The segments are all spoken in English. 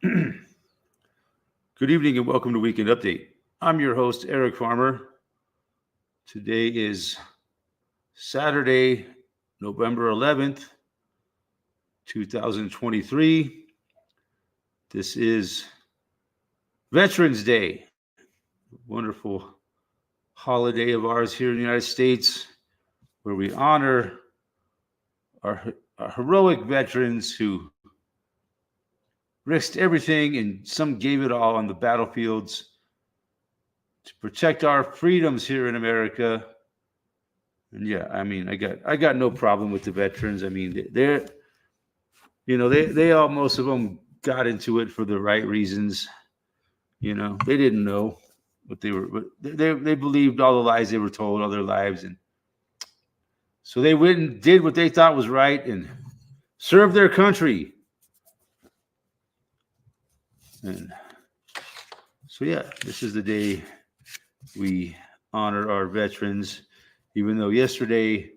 Good evening and welcome to Weekend Update. I'm your host, Eric Farmer. Today is Saturday, November 11th, 2023. This is Veterans Day, a wonderful holiday of ours here in the United States where we honor our, our heroic veterans who risked everything and some gave it all on the battlefields to protect our freedoms here in America. And yeah, I mean, I got no problem with the veterans. I mean, they all, most of them got into it for the right reasons. They didn't know what they were, but they believed all the lies they were told all their lives, and so they went and did what they thought was right and served their country. And so yeah, this is the day we honor our veterans, even though yesterday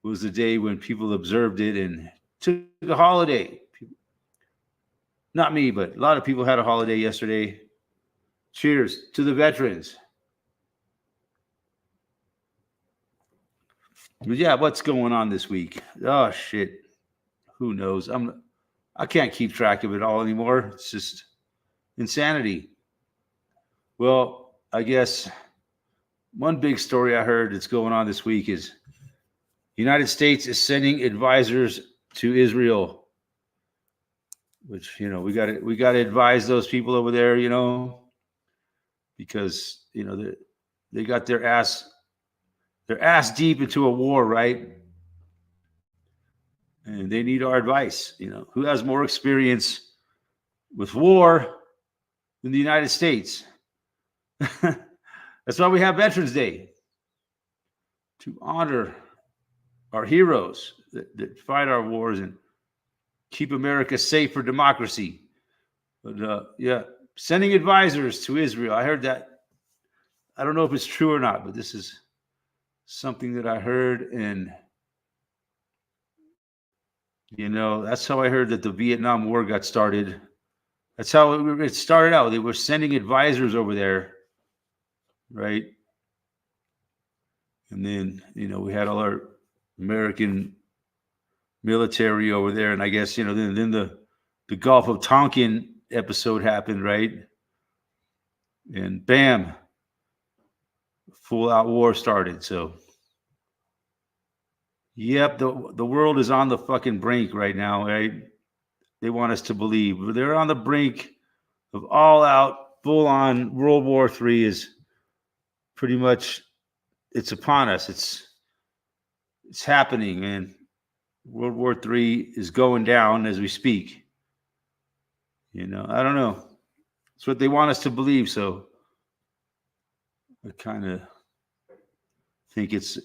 was the day when people observed it and took a holiday. Not me, but a lot of people had a holiday yesterday. Cheers to the veterans. But yeah, what's going on this week? Oh shit. Who knows? I can't keep track of it all anymore. It's just insanity. Well, I guess one big story I heard that's going on this week is the United States is sending advisors to Israel, which, we got to advise those people over there, because, they got their ass deep into a war, right? And they need our advice. Who has more experience with war than the United States? That's why we have Veterans Day, to honor our heroes that fight our wars and keep America safe for democracy. But yeah, sending advisors to Israel. I heard that. I don't know if it's true or not, but this is something that I heard, and that's how I heard that the Vietnam War got started. That's how it started out. They were sending advisors over there, right? And then, we had all our American military over there, and I guess, then the Gulf of Tonkin episode happened, right? And bam, full-out war started. So, yep, the world is on the fucking brink right now, right? They want us to believe. They're on the brink of all-out, full-on World War III is pretty much, it's upon us. It's happening, man. World War III is going down as we speak. I don't know. It's what they want us to believe, so I kind of think it's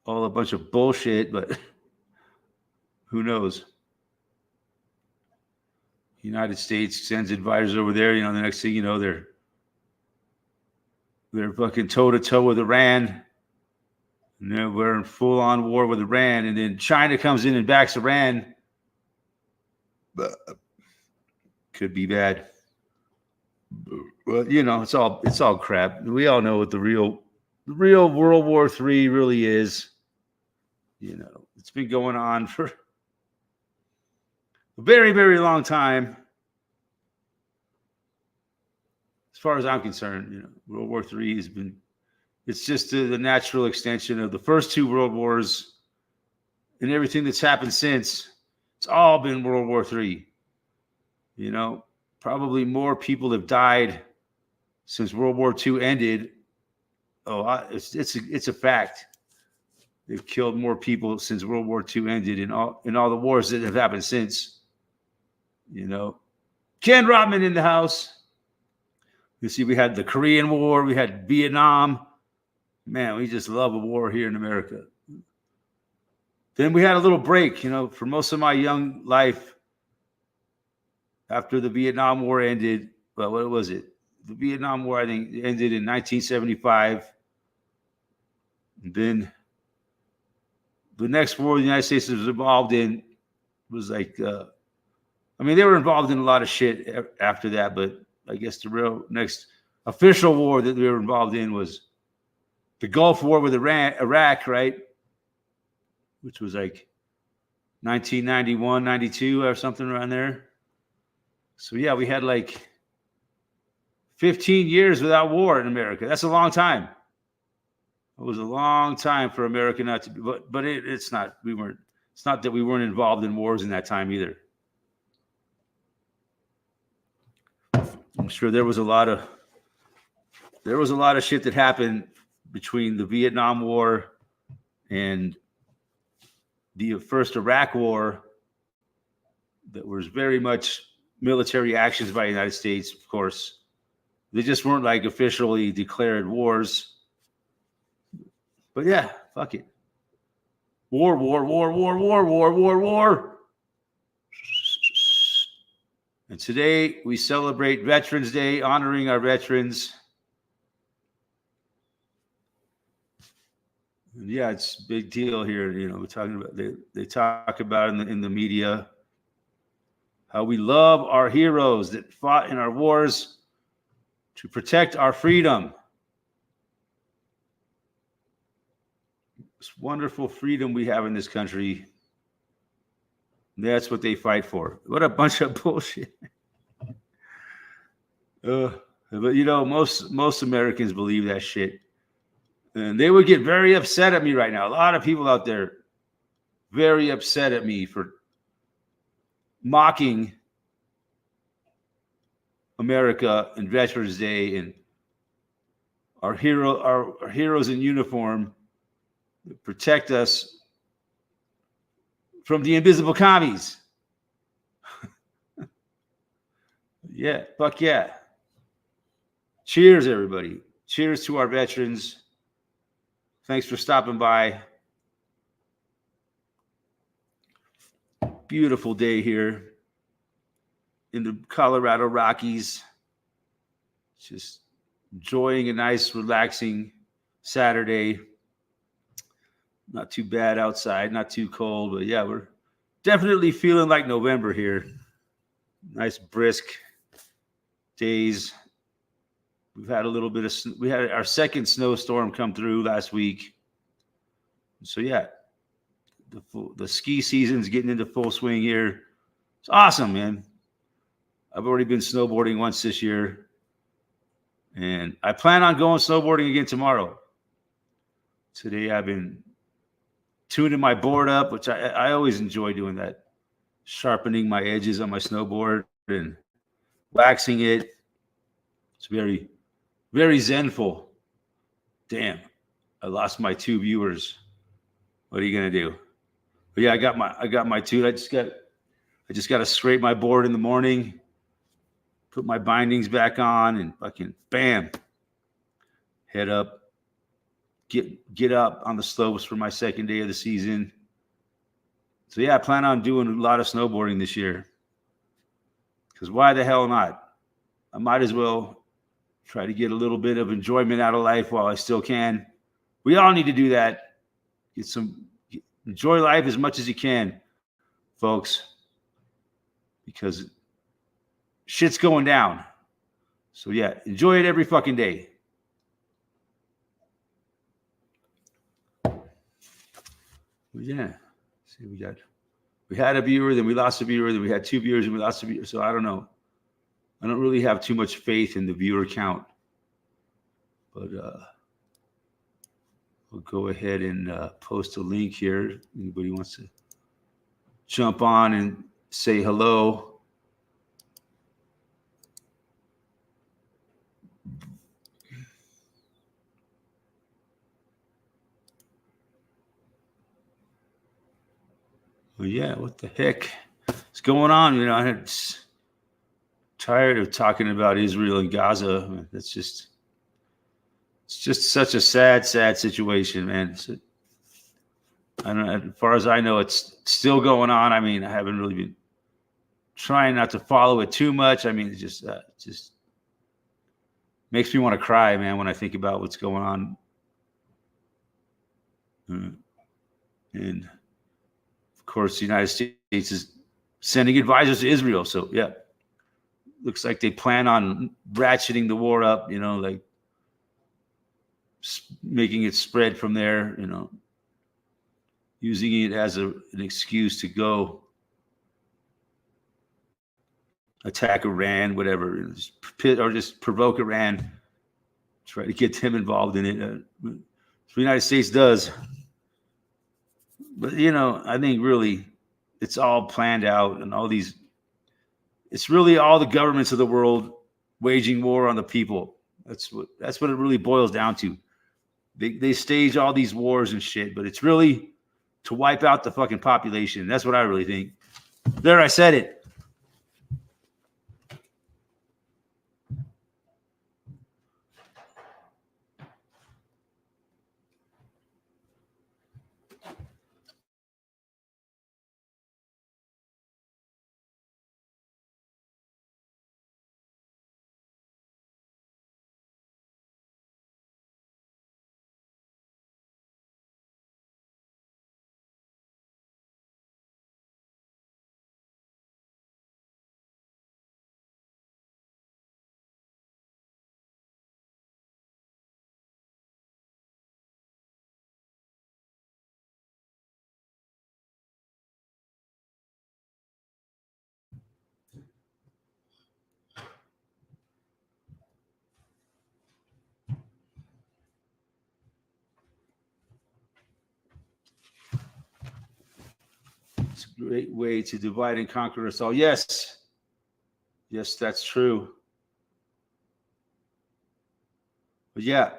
all a bunch of bullshit, but who knows? The United States sends advisors over there. The next thing you know, they're fucking toe-to-toe with Iran. And then we're in full-on war with Iran, and then China comes in and backs Iran. But could be bad. Well, it's all crap. We all know what the real World War III really is. It's been going on for a very, very long time. As far as I'm concerned, World War III has been, it's just the natural extension of the first two world wars, and everything that's happened since. It's all been World War III. Probably more people have died since World War II ended. It's a fact. They've killed more people since World War II ended in all the wars that have happened since. Ken Rodman in the house. You see, we had the Korean War, we had Vietnam. Man, we just love a war here in America. Then we had a little break, for most of my young life. After the Vietnam War ended, well, what was it? The Vietnam War, I think, ended in 1975. And then the next war the United States was involved in was like, I mean, they were involved in a lot of shit after that, but I guess the real next official war that they were involved in was the Gulf War with Iraq, right? Which was like 1991, 92 or something around there. So yeah, we had like 15 years without war in America. That's a long time. It was a long time for America not to be, but it's not. It's not that we weren't involved in wars in that time either. I'm sure there was a lot of shit that happened between the Vietnam War and the first Iraq War that was very much military actions by the United States, of course. They just weren't like officially declared wars. But yeah, fuck it. War. And today we celebrate Veterans Day, honoring our veterans. And yeah, it's a big deal here. You know, we're talking about they talk about in the media how we love our heroes that fought in our wars to protect our freedom. This wonderful freedom we have in this country. That's what they fight for. What a bunch of bullshit. But you know, most Americans believe that shit. And they would get very upset at me right now. A lot of people out there very upset at me for mocking America and Veterans Day and our heroes in uniform that protect us from the invisible commies. Yeah, fuck yeah. Cheers, everybody. Cheers to our veterans. Thanks for stopping by. Beautiful day here in the Colorado Rockies. Just enjoying a nice, relaxing Saturday. Not too bad outside, not too cold, but yeah, we're definitely feeling like November here. Nice, brisk days. We've had a little bit of, we had our second snowstorm come through last week. So yeah, the ski season's getting into full swing here. It's awesome, man. I've already been snowboarding once this year, and I plan on going snowboarding again tomorrow. Today I've been tuning my board up, which I always enjoy doing that. Sharpening my edges on my snowboard and waxing it. It's very, very zenful. Damn, I lost my 2 viewers. What are you gonna do? But yeah, I got my 2. I just got to scrape my board in the morning, put my bindings back on, and fucking bam, head up. Get up on the slopes for my second day of the season. So yeah, I plan on doing a lot of snowboarding this year. Because why the hell not? I might as well try to get a little bit of enjoyment out of life while I still can. We all need to do that. Enjoy life as much as you can, folks. Because shit's going down. So yeah, enjoy it every fucking day. Yeah. See, we had a viewer, then we lost a viewer, then we had 2 viewers, and we lost a viewer. So I don't know. I don't really have too much faith in the viewer count. But we'll go ahead and post a link here. Anybody wants to jump on and say hello. Well, yeah, what the heck is going on? You know, I'm tired of talking about Israel and Gaza. It's just such a sad situation, man. I don't know, as far as I know, it's still going on. I mean, I haven't really been trying not to follow it too much. I mean, it just makes me want to cry, man, when I think about what's going on. And of course, the United States is sending advisors to Israel. So yeah, looks like they plan on ratcheting the war up, like making it spread from there, using it as an excuse to go attack Iran, whatever, or just provoke Iran, try to get them involved in it. The United States does. But, I think really it's all planned out, and it's really all the governments of the world waging war on the people. That's what it really boils down to. They stage all these wars and shit, but it's really to wipe out the fucking population. That's what I really think. There, I said it. It's a great way to divide and conquer us all. Yes, that's true. But yeah,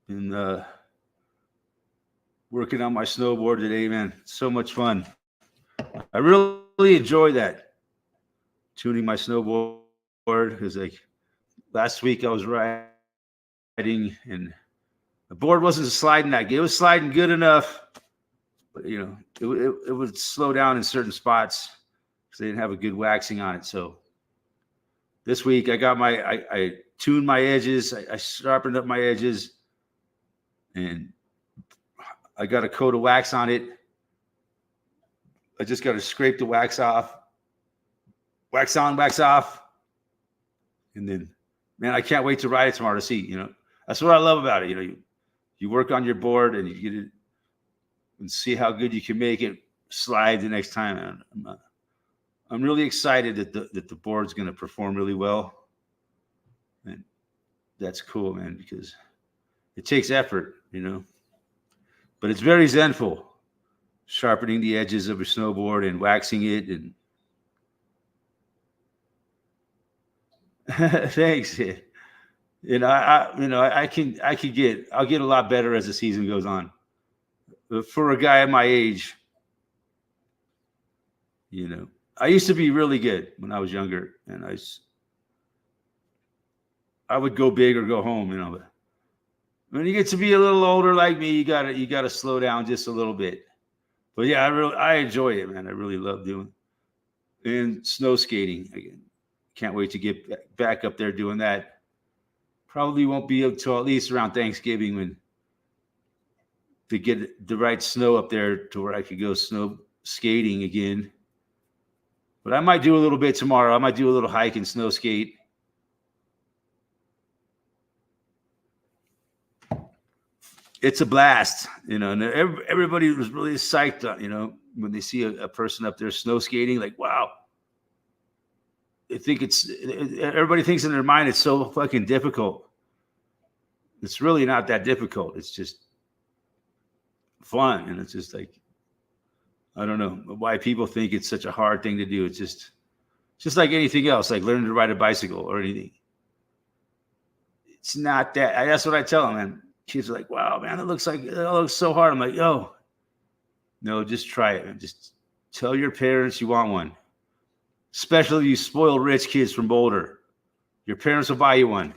been working on my snowboard today, man. So much fun. I really enjoy that. Tuning my snowboard, because like last week I was riding and the board wasn't sliding that good. It was sliding good enough, but it would slow down in certain spots because they didn't have a good waxing on it. So this week I got I tuned my edges, I sharpened up my edges, and I got a coat of wax on it. I just got to scrape the wax off, wax on, wax off, and then, man, I can't wait to ride it tomorrow to see. That's what I love about it. You work on your board and you get it and see how good you can make it slide the next time. I'm really excited that the board's going to perform really well, and that's cool, man, because it takes effort, but it's very zenful. Sharpening the edges of a snowboard and waxing it, and thanks. I'll get a lot better as the season goes on. But for a guy at my age, I used to be really good when I was younger, and I would go big or go home, But when you get to be a little older like me, you gotta slow down just a little bit. But yeah, I enjoy it, man. I really love doing it. And snow skating. Again, can't wait to get back up there doing that. Probably won't be until at least around Thanksgiving to get the right snow up there to where I could go snow skating again. But I might do a little bit tomorrow. I might do a little hike and snow skate. It's a blast, and everybody was really psyched on, when they see a person up there snow skating, like, wow. Everybody thinks in their mind it's so fucking difficult. It's really not that difficult. It's just fun, and it's just like, I don't know why people think it's such a hard thing to do. It's just like anything else, like learning to ride a bicycle or anything. It's not that. That's what I tell them, man. Kids are like, wow, man, it looks so hard. I'm like, yo, no, just try it, man. Just tell your parents you want one. Especially you spoiled rich kids from Boulder. Your parents will buy you one.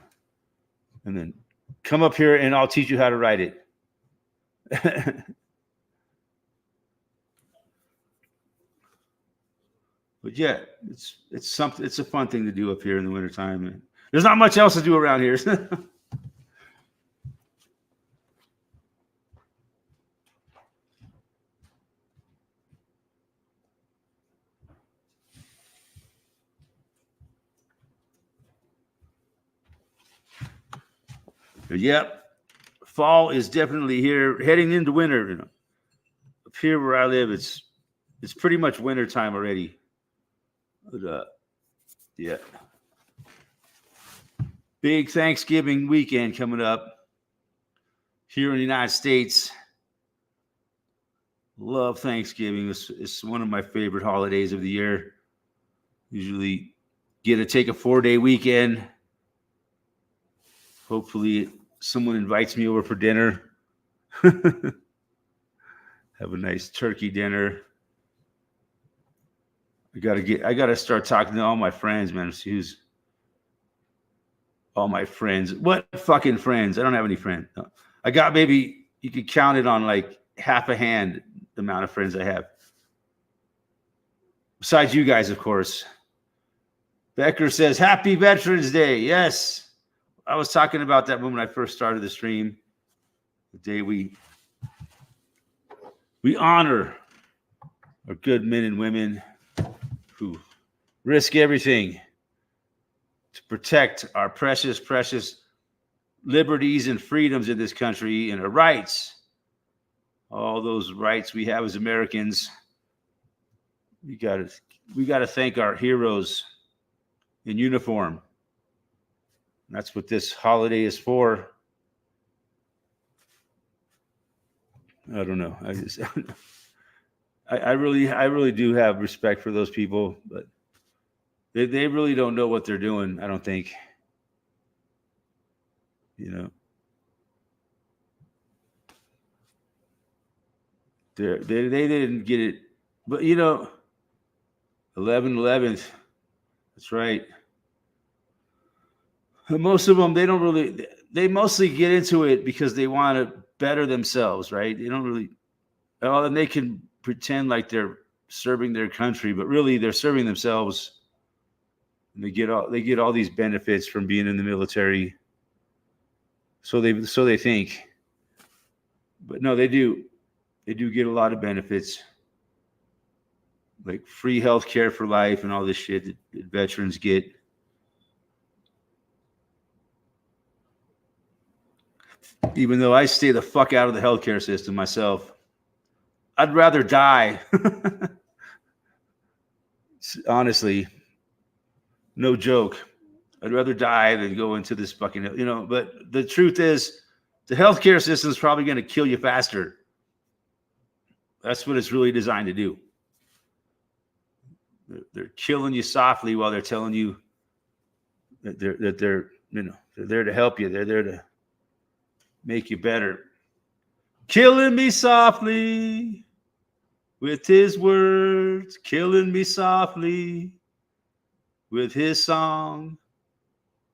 And then come up here and I'll teach you how to ride it. But yeah, it's something. It's a fun thing to do up here in the wintertime. And there's not much else to do around here. Yep. Fall is definitely here, heading into winter. Up here where I live, it's pretty much winter time already. But, yeah. Big Thanksgiving weekend coming up here in the United States. Love Thanksgiving. It's one of my favorite holidays of the year. Usually get to take a 4-day weekend. Hopefully someone invites me over for dinner. Have a nice turkey dinner. I gotta start talking to all my friends, man. See who's all my friends. What fucking friends? I don't have any friends. No. I got maybe you could count it on like half a hand the amount of friends I have. Besides you guys, of course. Becker says, Happy Veterans Day. Yes. I was talking about that when I first started the stream. The day we honor our good men and women who risk everything to protect our precious, precious liberties and freedoms in this country and our rights. All those rights we have as Americans. We gotta thank our heroes in uniform. That's what this holiday is for. I don't know. I really do have respect for those people, but they really don't know what they're doing. I don't think. They didn't get it, but 11/11. That's right. Most of them, they mostly get into it because they want to better themselves, right? They don't really, and they can pretend like they're serving their country, but really they're serving themselves. And they get all these benefits from being in the military. So they think, but no, they do get a lot of benefits, like free health care for life and all this shit that veterans get. Even though I stay the fuck out of the healthcare system myself, I'd rather die. Honestly, no joke. I'd rather die than go into this fucking, but the truth is the healthcare system is probably going to kill you faster. That's what it's really designed to do. They're killing you softly while they're telling you that they're there to help you. They're there to make you better. Killing me softly with his words, killing me softly with his song,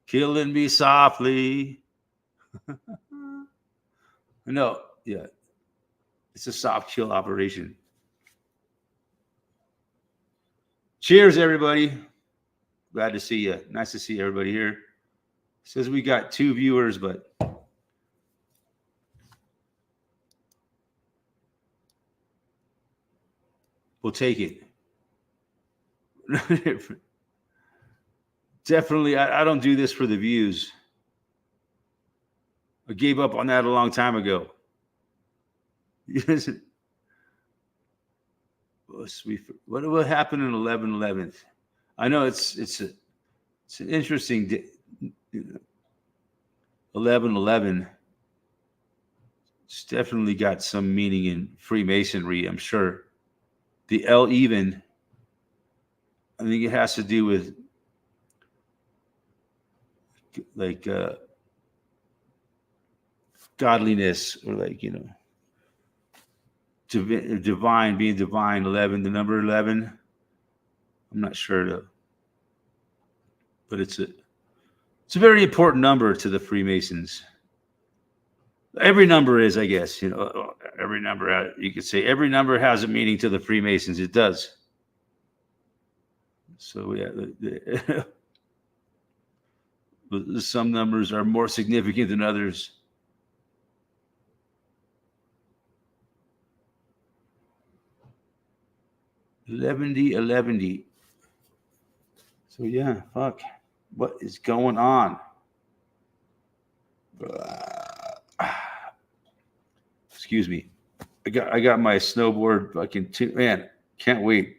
killing me softly. No, yeah. It's a soft kill operation. Cheers, everybody. Glad to see you. Nice to see everybody here. Says we got 2 viewers, but we'll take it. Definitely, I don't do this for the views. I gave up on that a long time ago. What happened in 11/11? I know it's an interesting day. 11/11. It's definitely got some meaning in Freemasonry, I'm sure. The L even, I think it has to do with like godliness, or like divine, being divine. 11, the number 11. I'm not sure though, but it's a very important number to the Freemasons. Every number is, I guess, every number, you could say every number has a meaning to the Freemasons. It does. So yeah, some numbers are more significant than others. $11. So yeah, fuck. What is going on? Excuse me. I got my snowboard fucking man. Can't wait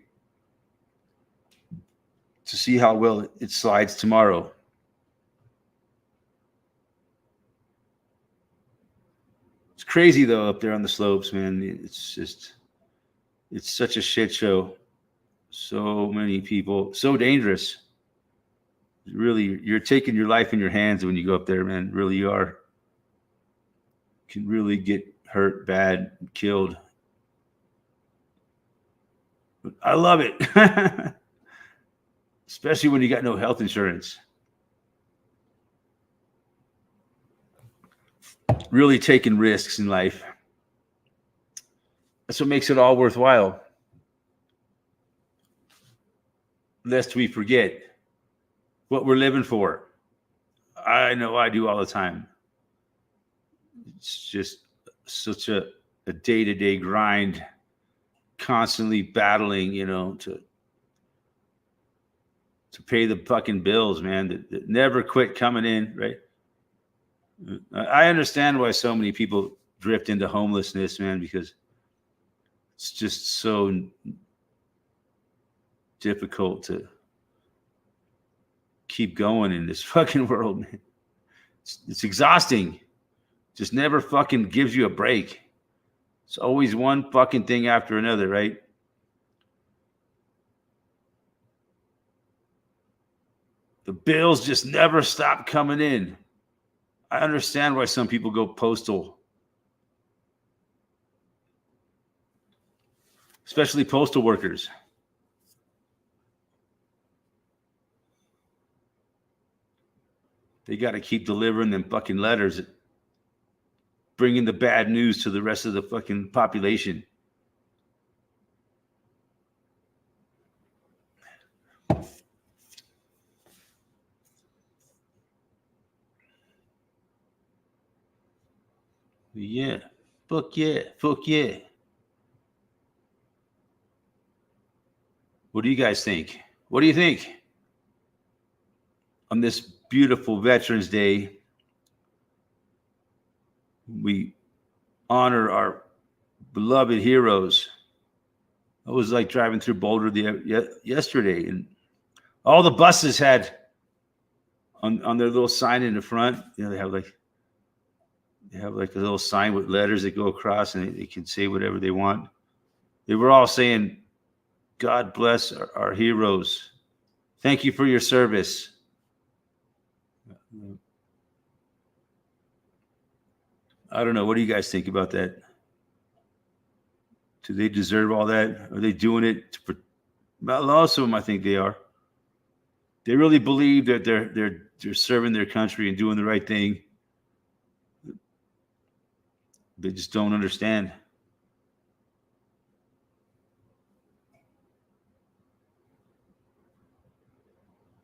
to see how well it slides tomorrow. It's crazy though up there on the slopes, man. It's such a shit show. So many people, so dangerous. Really, you're taking your life in your hands when you go up there, man. Really, you are. Can really get hurt bad, killed. But I love it. Especially when you got no health insurance. Really taking risks in life. That's what makes it all worthwhile. Lest we forget what we're living for. I know I do all the time. It's just such a day-to-day grind, constantly battling, to pay the fucking bills, man, that never quit coming in, right? I understand why so many people drift into homelessness, man, because it's just so difficult to keep going in this fucking world, man. It's exhausting. Just never fucking gives you a break. It's always one fucking thing after another, right? The bills just never stop coming in. I understand why some people go postal. Especially postal workers. They got to keep delivering them fucking letters, bringing the bad news to the rest of the fucking population. Yeah. Fuck yeah. Fuck yeah. What do you guys think? What do you think? On this beautiful Veterans Day, we honor our beloved heroes. I was like driving through Boulder yesterday, and all the buses had on their little sign in the front. They have like a little sign with letters that go across, and they can say whatever they want. They were all saying, "God bless our heroes. Thank you for your service." I don't know. What do you guys think about that? Do they deserve all that? Are they doing it most of them, I think they are. They really believe that they're serving their country and doing the right thing. They just don't understand.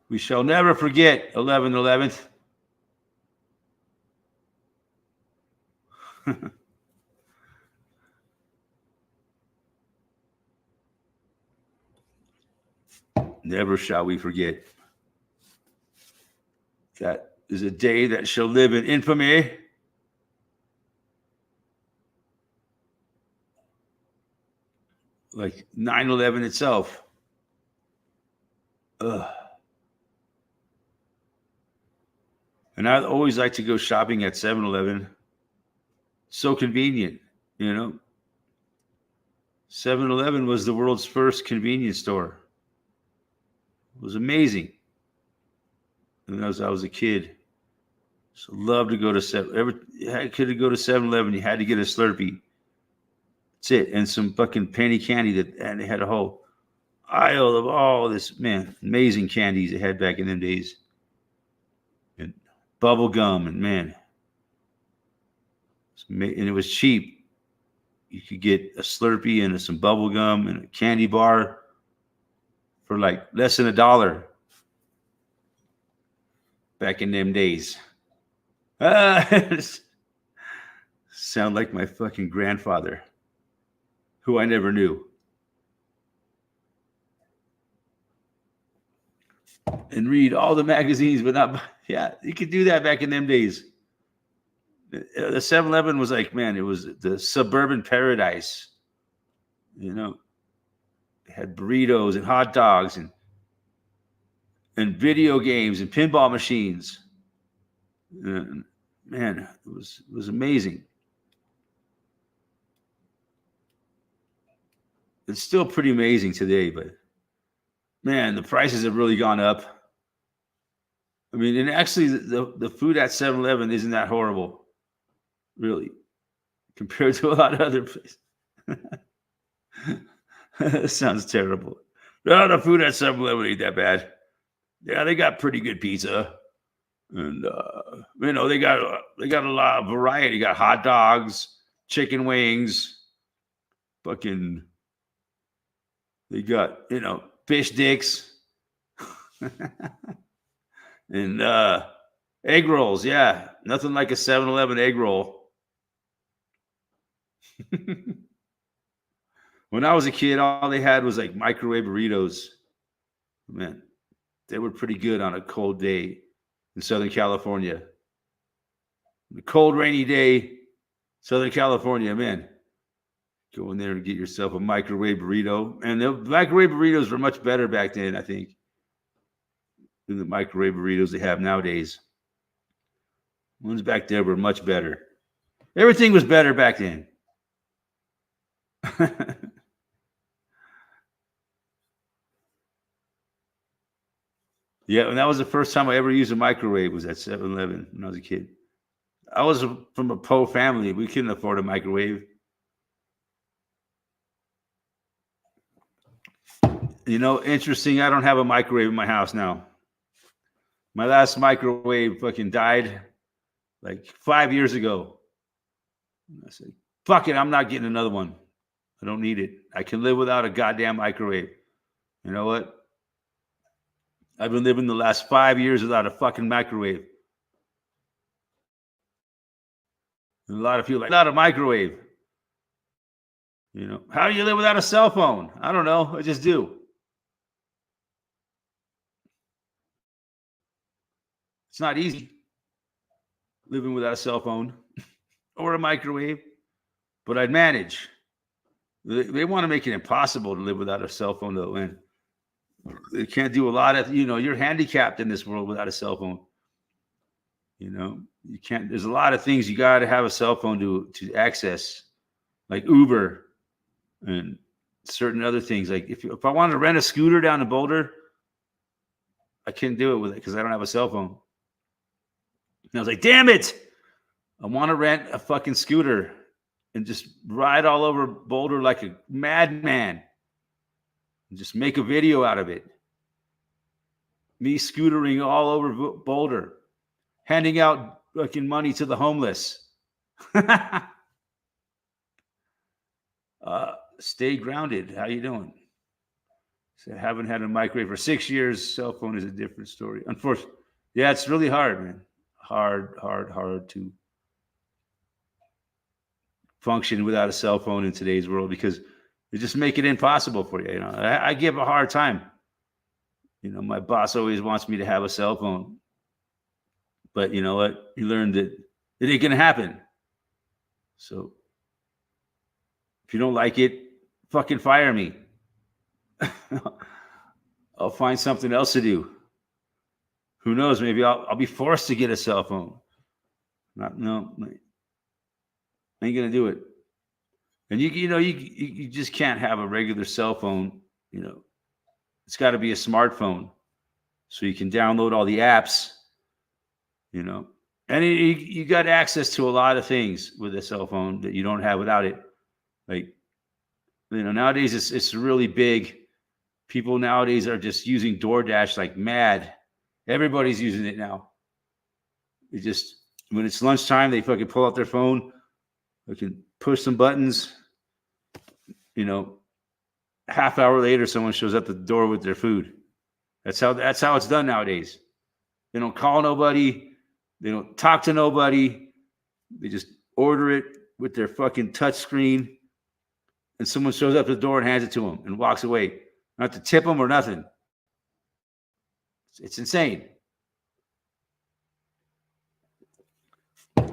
We shall never forget 11/11. Never shall we forget. That is a day that shall live in infamy. Like 9/11 itself. Ugh. And I always like to go shopping at 7-Eleven. So convenient, 7-Eleven was the world's first convenience store. It was amazing. And as I was a kid, so loved to go to 7-Eleven. You had to get a Slurpee. That's it, and some fucking penny candy and they had a whole aisle of all this, man, amazing candies they had back in them days, and bubble gum, and man, and it was cheap. You could get a Slurpee and some bubble gum and a candy bar for like less than $1 back in them days. Sound like my fucking grandfather, who I never knew. And read all the magazines, but not, yeah, you could do that back in them days. The 7-Eleven was like, man, it was the suburban paradise. You know, it had burritos and hot dogs and video games and pinball machines. And man, it was amazing. It's still pretty amazing today, but man, the prices have really gone up. I mean, and actually, the food at 7-Eleven isn't that horrible, really, compared to a lot of other places. That sounds terrible. No, the food at 7-Eleven ain't that bad. Yeah, they got pretty good pizza, and you know they got a lot of variety. Got hot dogs, chicken wings, fucking. They got fish dicks, and egg rolls. Yeah, nothing like a 7-Eleven egg roll. When I was a kid, all they had was like microwave burritos. Man, they were pretty good on a cold day in Southern California. A cold, rainy day, Southern California, man. Go in there and get yourself a microwave burrito. And the microwave burritos were much better back then, I think, than the microwave burritos they have nowadays. The ones back there were much better. Everything was better back then. Yeah, and that was the first time I ever used a microwave was at 7-Eleven when I was a kid. I was from a poor family. We couldn't afford a microwave. Interesting. I don't have a microwave in my house now. My last microwave fucking died like 5 years ago. I said, fuck it, I'm not getting another one. I don't need it. I can live without a goddamn microwave. You know what? I've been living the last 5 years without a fucking microwave. And a lot of people are like, without a microwave. How do you live without a cell phone? I don't know. I just do. It's not easy living without a cell phone or a microwave, but I'd manage. They want to make it impossible to live without a cell phone, though, and they can't do a lot of, you're handicapped in this world without a cell phone. You can't, there's a lot of things you got to have a cell phone to access, like Uber and certain other things. Like if I wanted to rent a scooter down in Boulder, I couldn't do it with it because I don't have a cell phone. And I was like, damn it. I want to rent a fucking scooter and just ride all over Boulder like a madman. And just make a video out of it. Me scootering all over Boulder, handing out fucking money to the homeless. Stay grounded. How you doing? So I haven't had a microwave for 6 years. Cell phone is a different story. Unfortunately, yeah, it's really hard, man. Hard to function without a cell phone in today's world because they just make it impossible for you. I give a hard time. My boss always wants me to have a cell phone, but you know what? You learned that it ain't gonna happen. So if you don't like it, fucking fire me. I'll find something else to do. Who knows? Maybe I'll be forced to get a cell phone. I ain't gonna do it. And you just can't have a regular cell phone. It's got to be a smartphone, so you can download all the apps. And you got access to a lot of things with a cell phone that you don't have without it. Like, nowadays it's really big. People nowadays are just using DoorDash like mad. Everybody's using it now. They just, when it's lunchtime, they fucking pull out their phone. They can push some buttons. Half hour later, someone shows up at the door with their food. That's how it's done nowadays. They don't call nobody. They don't talk to nobody. They just order it with their fucking touch screen. And someone shows up at the door and hands it to them and walks away. Not to tip them or nothing. It's insane.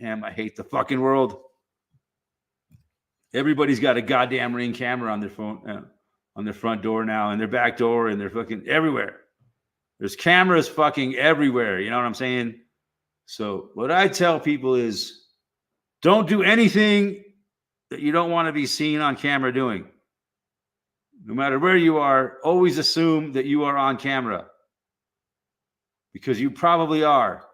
Damn, I hate the fucking world. Everybody's got a goddamn Ring camera on their phone, on their front door now, and their back door, and they're fucking everywhere. There's cameras fucking everywhere. You know what I'm saying? So what I tell people is, don't do anything that you don't want to be seen on camera doing. No matter where you are, always assume that you are on camera, because you probably are.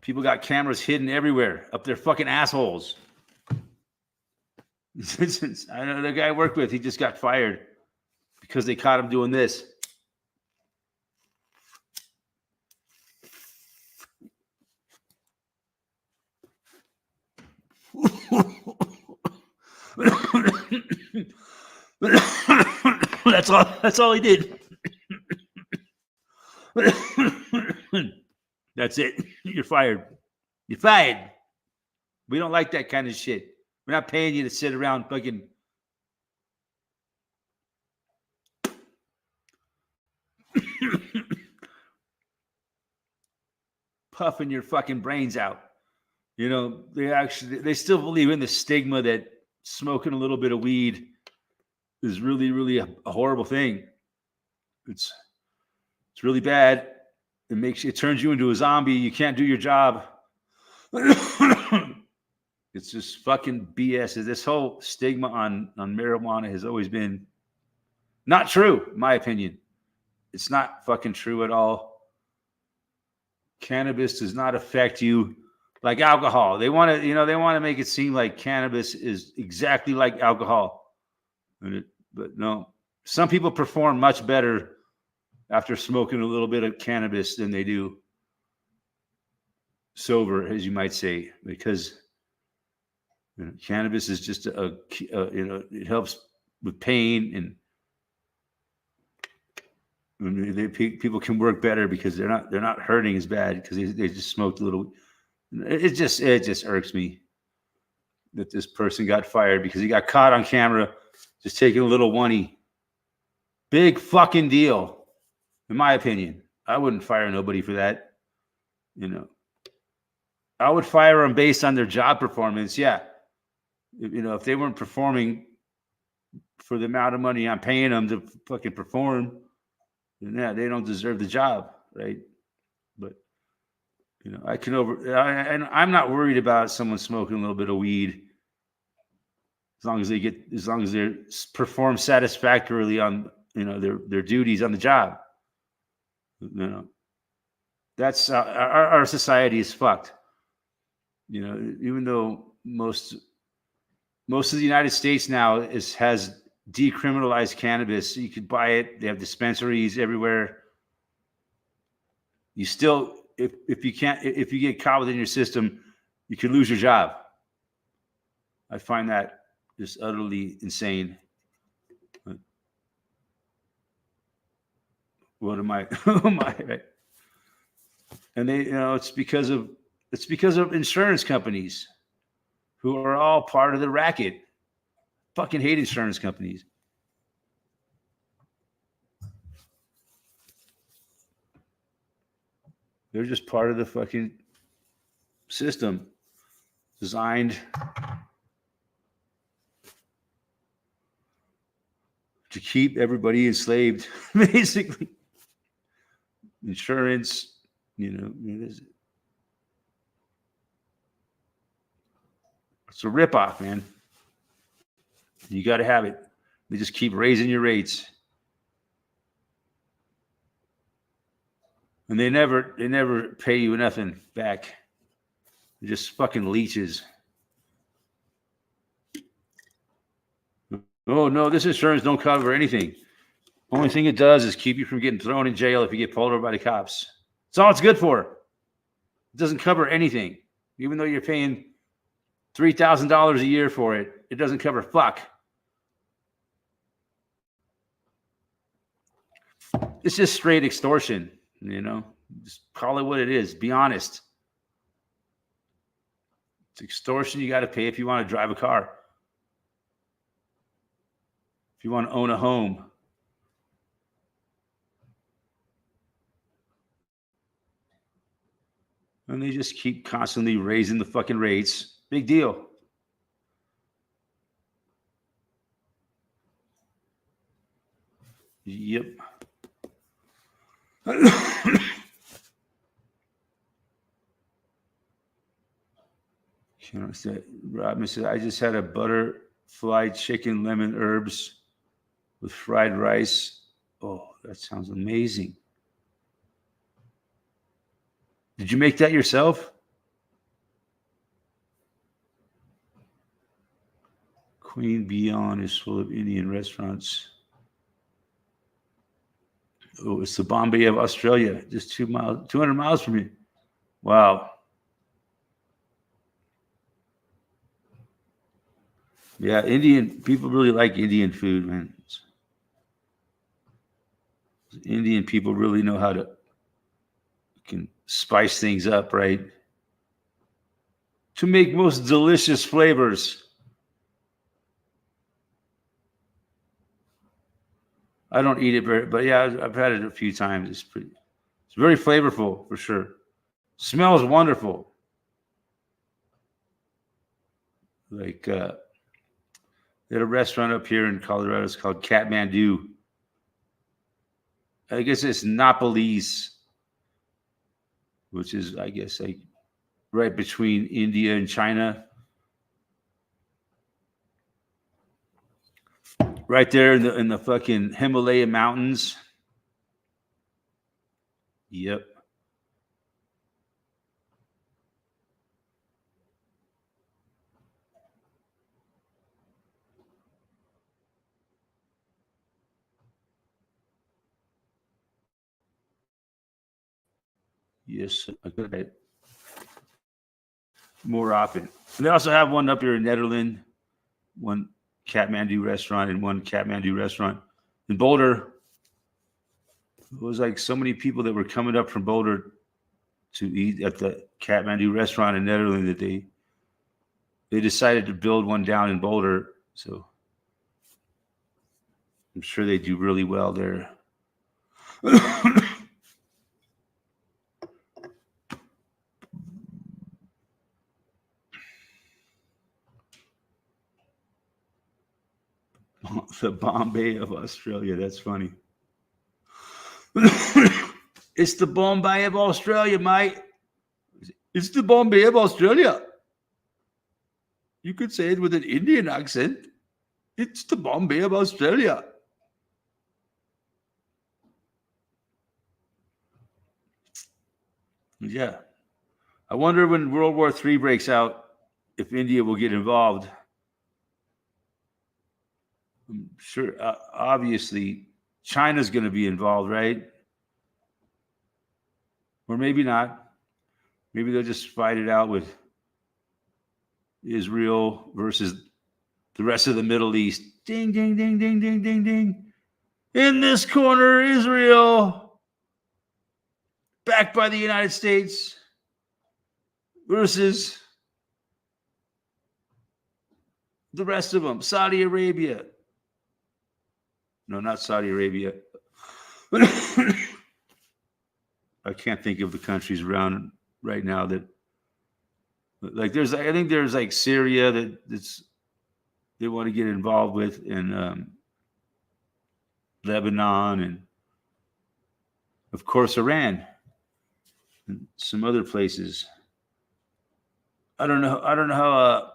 People got cameras hidden everywhere, up their fucking assholes. I know the guy I worked with, he just got fired because they caught him doing this. That's all he did. That's it. You're fired. You're fired. We don't like that kind of shit. We're not paying you to sit around fucking puffing your fucking brains out. You know, they still believe in the stigma that smoking a little bit of weed is really, really a horrible thing. It's really bad. It turns you into a zombie. You can't do your job. It's just fucking BS. This whole stigma on marijuana has always been not true, in my opinion. It's not fucking true at all. Cannabis does not affect you like alcohol. They want to make it seem like cannabis is exactly like alcohol. But no, some people perform much better after smoking a little bit of cannabis than they do sober, as you might say, because cannabis is just it helps with pain, and people can work better because they're not hurting as bad because they just smoked a little. It just irks me that this person got fired because he got caught on camera just taking a little oney. Big fucking deal, in my opinion. I wouldn't fire nobody for that. I would fire them based on their job performance. Yeah. If they weren't performing for the amount of money I'm paying them to fucking perform, then yeah, they don't deserve the job, right? But I'm not worried about someone smoking a little bit of weed as long as they perform satisfactorily on their duties on the job. That's our society is fucked. Even though most of the United States now has decriminalized cannabis, you could buy it. They have dispensaries everywhere. You still, if you get caught within your system, you could lose your job. I find that just utterly insane. What am I? Who am I? Right? And they, it's because of insurance companies who are all part of the racket. Fucking hate insurance companies. They're just part of the fucking system designed to keep everybody enslaved, basically. Insurance, it's a ripoff, man. You got to have it. They just keep raising your rates. And they never pay you nothing back. They're just fucking leeches. Oh no, this insurance don't cover anything. Only thing it does is keep you from getting thrown in jail if you get pulled over by the cops. That's all it's good for. It doesn't cover anything. Even though you're paying $3,000 a year for it, it doesn't cover fuck. It's just straight extortion, Just call it what it is. Be honest. It's extortion. You got to pay if you want to drive a car. If you want to own a home. And they just keep constantly raising the fucking rates. Big deal. Yep. Robin said, I just had a butterfly chicken lemon herbs with fried rice. Oh, that sounds amazing. Did you make that yourself? Queen Beyond is full of Indian restaurants. Oh, it's the Bombay of Australia, just 200 miles from you. Wow. Yeah, Indian people really like Indian food, man. Indian people really know how to can spice things up, right? To make most delicious flavors. I don't eat it very, but yeah, I've had it a few times. It's very flavorful for sure. Smells wonderful. Like they had a restaurant up here in Colorado. It's called Kathmandu. I guess it's Nepalese, which is, I guess, like right between India and China. Right there in the fucking Himalaya mountains. Yep. Yes, I could have more often. And they also have one up here in Netherlands, one Kathmandu restaurant and one Kathmandu restaurant in Boulder. It was like so many people that were coming up from Boulder to eat at the Kathmandu restaurant in Netherlands that they decided to build one down in Boulder. So I'm sure they do really well there. The Bombay of Australia. That's funny. It's the Bombay of Australia, mate. It's the Bombay of Australia. You could say it with an Indian accent. It's the Bombay of Australia. Yeah. I wonder when World War III breaks out if India will get involved. I'm sure, obviously, China's going to be involved, right? Or maybe not. Maybe they'll just fight it out with Israel versus the rest of the Middle East. Ding, ding, ding, ding, ding, ding, ding. In this corner, Israel, backed by the United States, versus the rest of them. Saudi Arabia. No, not Saudi Arabia. I can't think of the countries around right now that, like, I think there's like Syria that's they want to get involved with, and Lebanon, and of course Iran, and some other places. I don't know how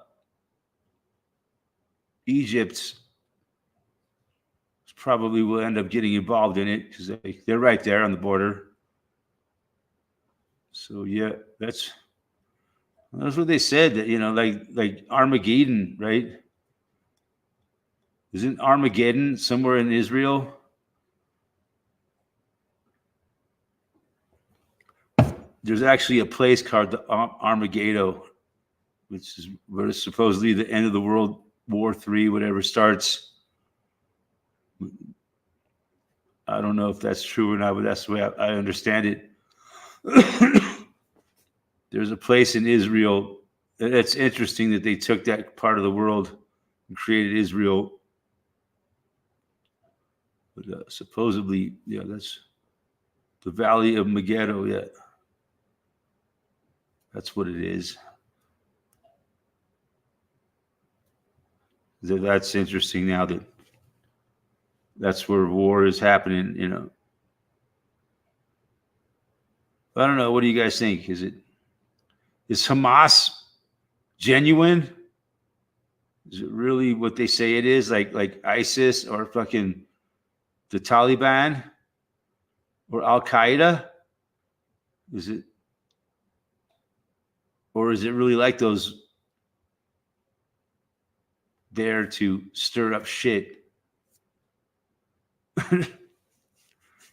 Egypt probably will end up getting involved in it because they're right there on the border. So yeah, that's what they said, that, you know, like Armageddon, right? Isn't Armageddon somewhere in Israel? There's actually a place called the Armageddon, which is where supposedly the end of the World War III, whatever, starts. I don't know if that's true or not, but that's the way I understand it. There's a place in Israel. It's interesting that they took that part of the world and created Israel. But supposedly, yeah, that's the Valley of Megiddo. Yeah. That's what it is. That's interesting now that that's where war is happening, you know. I don't know. What do you guys think? Is Hamas genuine? Is it really what they say it is? Like ISIS or fucking the Taliban or Al Qaeda? Is it, or is it really like those there to stir up shit?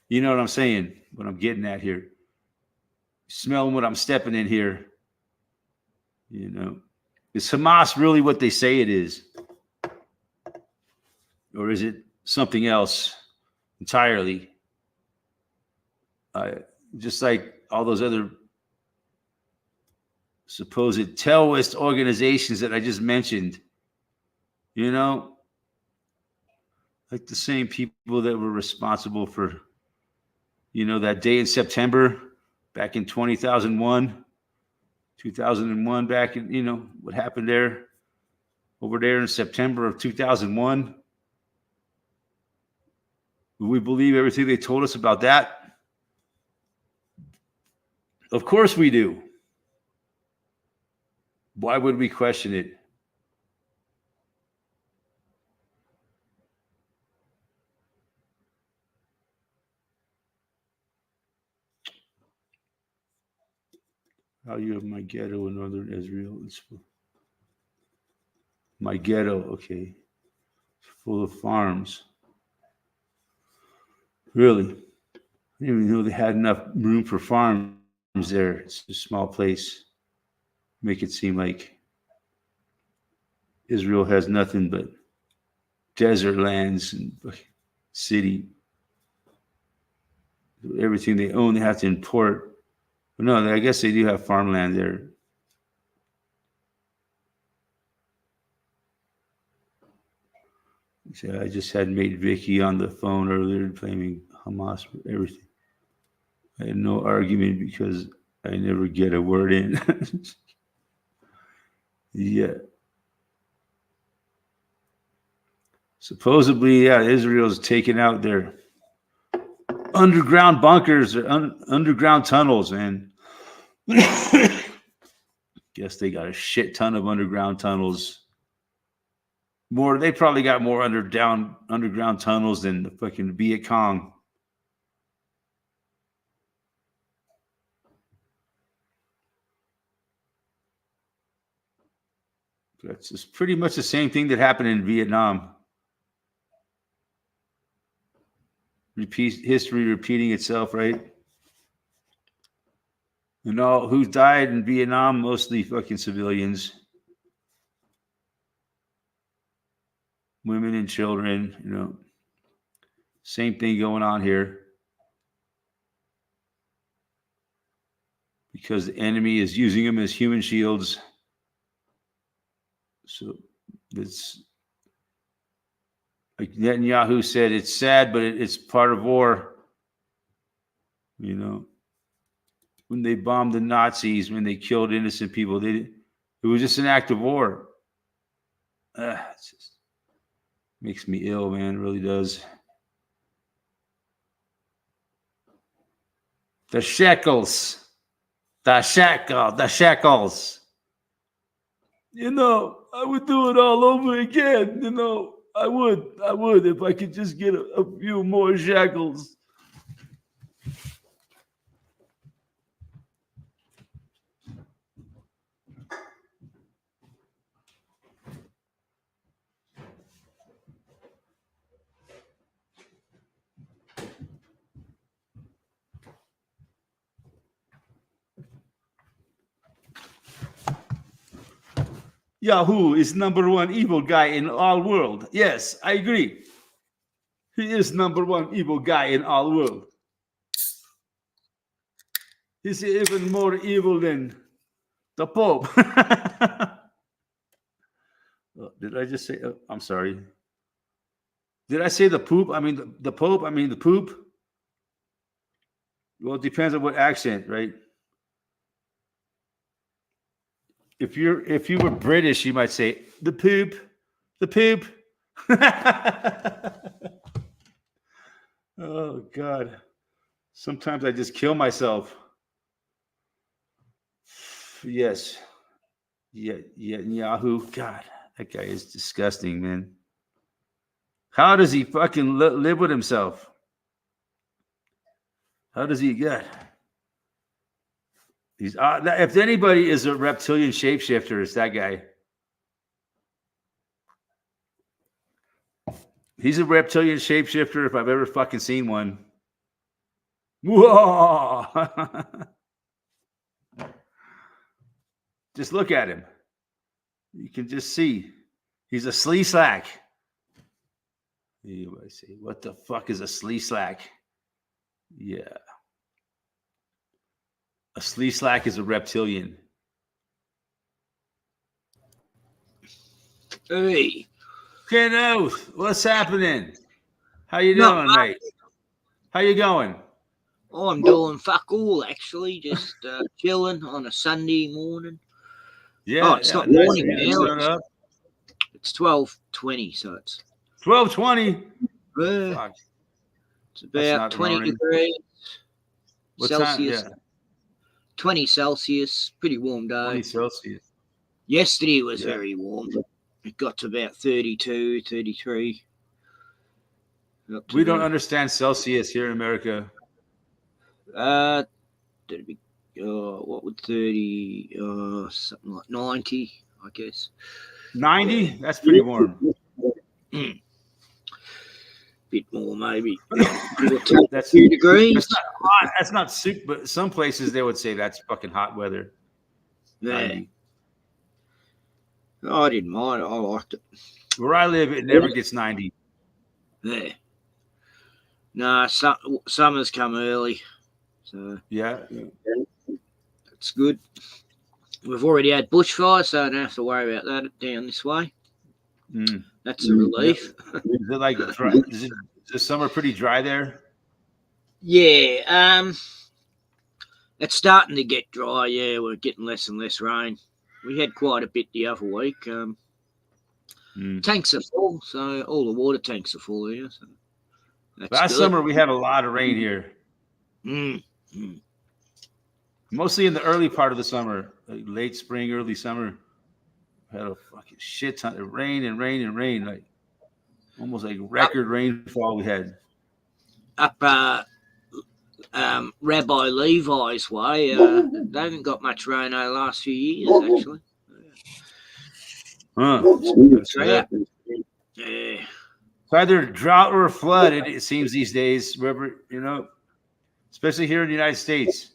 You know what I'm saying? What I'm getting at here. Smelling what I'm stepping in here. You know, is Hamas really what they say it is? Or is it something else entirely? Just like all those other supposed terrorist organizations that I just mentioned, you know, like the same people that were responsible for, you know, that day in September back in 2001, back in, you know, what happened there over there in September of 2001. Do we believe everything they told us about that? Of course we do. Why would we question it? How you have my ghetto in northern Israel? It's my ghetto, okay. It's full of farms. Really? I didn't even know they had enough room for farms there. It's a small place. Make it seem like Israel has nothing but desert lands and city. Everything they own, they have to import. But no, I guess they do have farmland there. I just had made Vicky on the phone earlier claiming Hamas for everything. I had no argument because I never get a word in. Yeah. Supposedly, yeah, Israel's taking out their underground bunkers or underground tunnels, man. Guess they got a shit ton of underground tunnels. They probably got more underground tunnels than the fucking Viet Cong. That's just pretty much the same thing that happened in Vietnam. History repeating itself, right? And all who died in Vietnam, mostly fucking civilians, women and children, you know. Same thing going on here. Because the enemy is using them as human shields. So it's like Netanyahu said, it's sad, but it's part of war. You know, when they bombed the Nazis, when they killed innocent people, it was just an act of war. It just makes me ill, man. It really does. The shekels. The shekels. You know, I would do it all over again. You know, I would if I could just get a few more shekels. Yahoo is number one evil guy in all world. Yes, I agree. He is number one evil guy in all world. He's even more evil than the Pope. Did I just say? I'm sorry. Did I say the poop? I mean the Pope. I mean the poop. Well, it depends on what accent, right? if you were British, you might say the poop, the poop. Oh God. Sometimes I just kill myself. Yes. Yeah, Yahoo. God, that guy is disgusting, man. How does he fucking live with himself? How does he get? He's if anybody is a reptilian shapeshifter, it's that guy. He's a reptilian shapeshifter if I've ever fucking seen one. Whoa! Just look at him. You can just see. He's a slee slack. I say, what the fuck is a slee slack? Yeah. A slee slack is a reptilian. Hey. Kenneth, what's happening? How you doing, mate? How you going? Oh, I'm doing fuck all, actually. Just chilling on a Sunday morning. Yeah. Oh, it's not morning now. It's 12:20, so it's 12:20. It's about 20 degrees Celsius. Time? Yeah. 20 Celsius, pretty warm day. 20 Celsius. Yesterday was very warm. It got to about 32, 33. We don't understand Celsius here in America. That'd be what would 30? Something like 90, I guess. 90? That's pretty warm. Bit more, maybe. That's 2 degrees. That's not hot. That's not soup, but some places they would say that's fucking hot weather. Yeah. 90. I didn't mind. I liked it. Where I live, it never gets 90. Yeah. No, summer's come early. So yeah, that's good. We've already had bushfires, so I don't have to worry about that down this way. That's a relief. Is it like dry? Is the summer pretty dry there? Yeah, it's starting to get dry. Yeah, we're getting less and less rain. We had quite a bit the other week. Tanks are full, so all the water tanks are full here. So last summer we had a lot of rain here. Mostly in the early part of the summer, like late spring, early summer. We had a fucking shit ton of rain and rain and rain, like almost like record rainfall we had. Up Rabbi Levi's way, they haven't got much rain over the last few years, actually. Yeah. It's either drought or flood, it seems these days, wherever, especially here in the United States.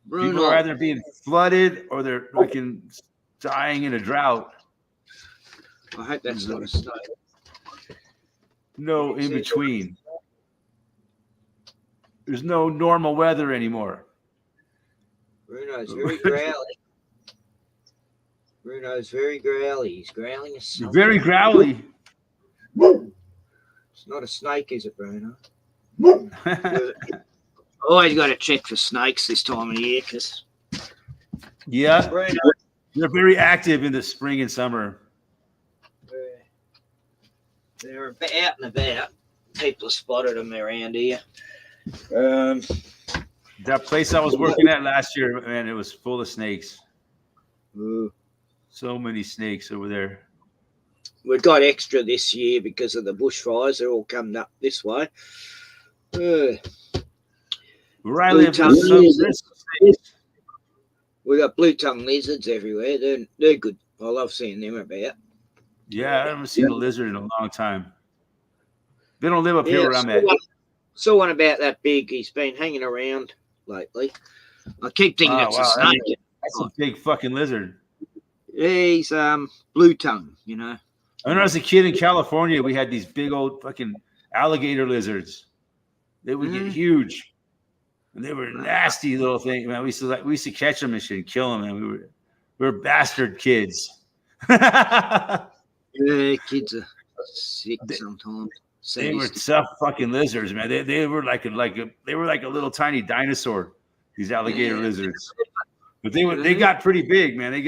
Bruno. People are either being flooded or they're fucking dying in a drought. I hope that's not a snake. No in between. There's no normal weather anymore. Bruno's very growly. Bruno's very growly. He's growling as something. Very growly. It's not a snake, is it, Bruno? Always got to check for snakes this time of year, because Bruno, they're very active in the spring and summer. They're out and about. People have spotted them around here. That place I was working at last year, man, it was full of snakes. So many snakes over there. We got extra this year because of the bushfires. They're all coming up this way. Where I live, we got blue-tongued lizards everywhere. They're good. I love seeing them about. Yeah, I haven't seen a lizard in a long time. They don't live up here where I'm at. Saw one about that big. He's been hanging around lately. I keep thinking it's a snake. That's a big fucking lizard. He's blue-tongue, I when I was a kid in California, we had these big old fucking alligator lizards. They would get huge. And they were nasty little things, man. We used to catch them and shit and kill them, and we were bastard kids. Yeah, kids are sick sometimes. They were tough fucking lizards, man. They were like a little tiny dinosaur. These alligator lizards. But they got pretty big, man. They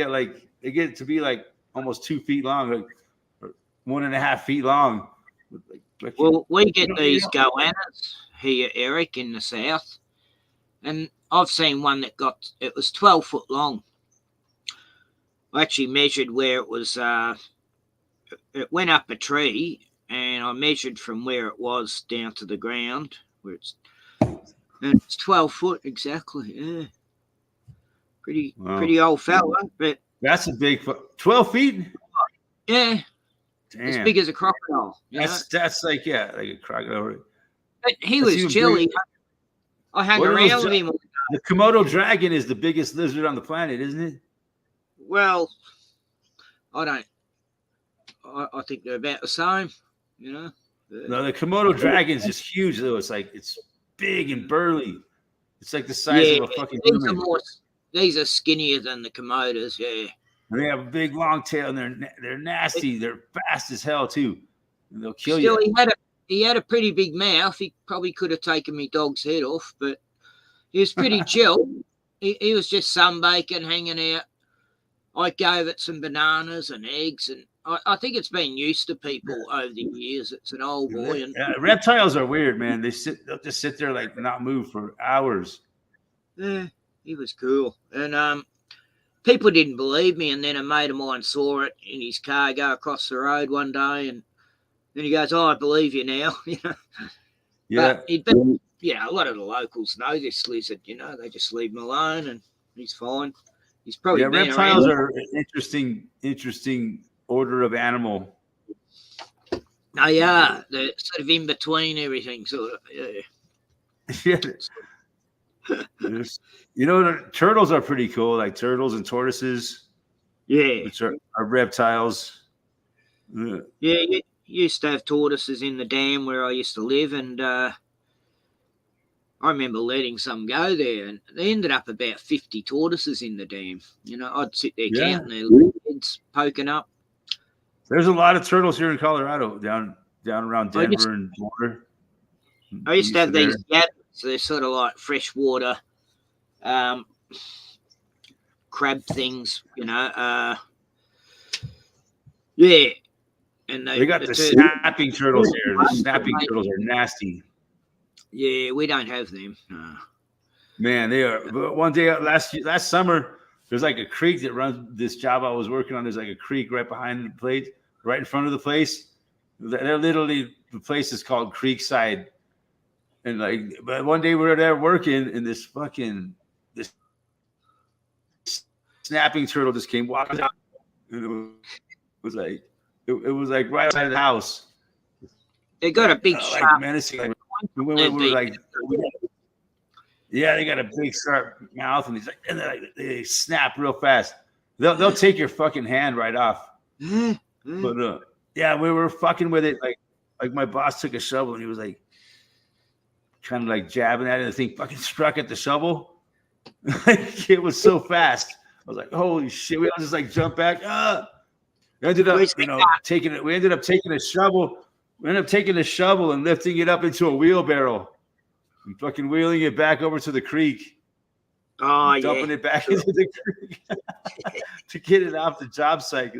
get to be like almost 2 feet long, like or 1.5 feet long. Well, we get these goannas here, Eric, in the south, and I've seen one that it was 12 foot long. I actually measured where it was. It went up a tree, and I measured from where it was down to the ground, and it's 12 foot exactly. Yeah, pretty old fella, but that's a big 12 feet. Yeah, damn. As big as a crocodile. That's like a crocodile. But he was chilly. I hung around with him. The Komodo dragon is the biggest lizard on the planet, isn't it? Well, I think they're about the same, No, the Komodo dragon is just huge, though. It's big and burly. It's like the size of a fucking human. These are skinnier than the Komodos, yeah. And they have a big long tail, and they're nasty. They're fast as hell too. And they'll kill you. He had a pretty big mouth. He probably could have taken my dog's head off, but he was pretty chill. He was just sunbaking, hanging out. I gave it some bananas and eggs, and I think it's been used to people over the years. It's an old boy. And reptiles are weird, man. They'll just sit there like not move for hours. Yeah, he was cool. And people didn't believe me, and then a mate of mine saw it in his car go across the road one day, and then he goes, "Oh, I believe you now." Yeah. But a lot of the locals know this lizard. They just leave him alone, and he's fine. He's probably reptiles are an interesting order of animal. They are. They're sort of in between everything, sort of. Yeah. The turtles are pretty cool, like turtles and tortoises. Yeah. Which are reptiles. Yeah, you used to have tortoises in the dam where I used to live, and I remember letting some go there, and they ended up about 50 tortoises in the dam. I'd sit there counting their little heads poking up. There's a lot of turtles here in Colorado, down around Denver and Boulder. I used to have these gabbers. They're sort of like freshwater crab things, Yeah. And they got the snapping turtles here. The snapping turtles are nasty. Yeah, we don't have them. No. Man, they are. But one day last summer, there's like a creek that runs this job I was working on. There's like a creek right behind the place, right in front of the place. They're literally, the place is called Creekside. And but one day we were there working, and this snapping turtle just came walking out. And it was like right outside the house. They got a big sharp. Menacing. They got a big sharp mouth, and they snap real fast. They'll take your fucking hand right off. But we were fucking with it. Like my boss took a shovel, and he was like kind of like jabbing at it, and the thing fucking struck at the shovel. It was so fast. I was like, holy shit. We all just jump back. We ended up taking it. We ended up taking a shovel. We ended up taking a shovel and lifting it up into a wheelbarrow and fucking wheeling it back over to the creek. Oh, yeah. Dumping it back into the creek to get it off the job site.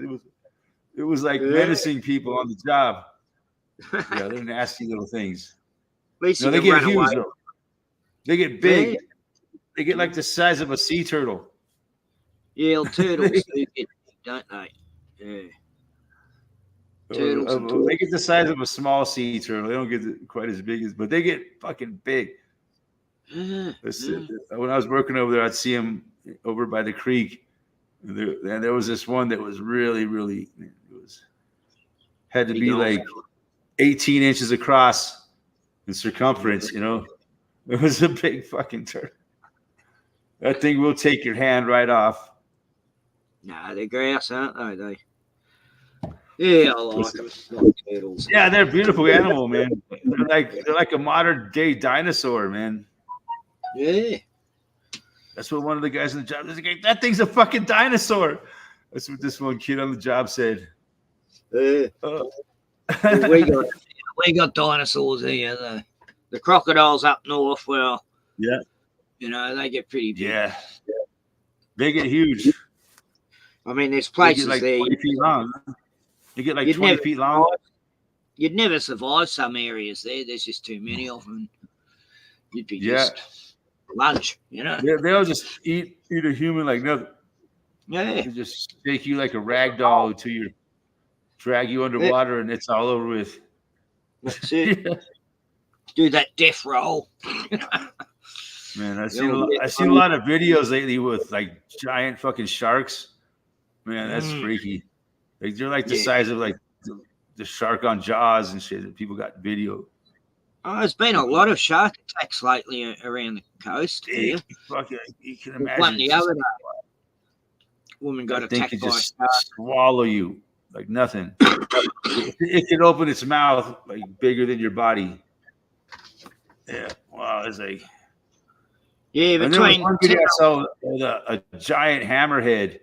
It was like menacing people on the job. Yeah, they're nasty little things. They get huge, though. They get big. Yeah. They get like the size of a sea turtle. Yeah, turtles do get, don't they? Yeah. Turtles they get the size of a small sea turtle. They don't get quite as big but they get fucking big. When I was working over there, I'd see them over by the creek. And there was this one that was really, really, had to be like 18 inches across in circumference, It was a big fucking turtle. That thing will take your hand right off. Nah, they're grouse, aren't they? Yeah, I like them. Turtles. Yeah, they're a beautiful animal, man. They're like a modern day dinosaur, man. Yeah. That's what one of the guys on the job was like, that thing's a fucking dinosaur. That's what this one kid on the job said. We got dinosaurs here. The crocodiles up north, well, yeah. They get pretty big. Yeah. They get huge. I mean, there's They places get like there 20 feet long. They get like you'd 20 never feet long. You'd never survive some areas there. There's just too many of them. You'd be Yeah. just lunch, They'll just eat a human like nothing. Yeah. They just shake you like a rag doll until you drag you underwater and it's all over with. That's it. Do that death roll. Man, I've seen a lot of videos lately with like giant fucking sharks. Man, that's freaky. Like they're like the size of like the shark on Jaws and shit. People got video. Oh, there's been a lot of shark attacks lately around the coast here. You can imagine. One the other day, woman got attacked by a shark. Swallow you like nothing. It can open its mouth like bigger than your body. Yeah, wow, it's like. Yeah, between one video I saw a giant hammerhead,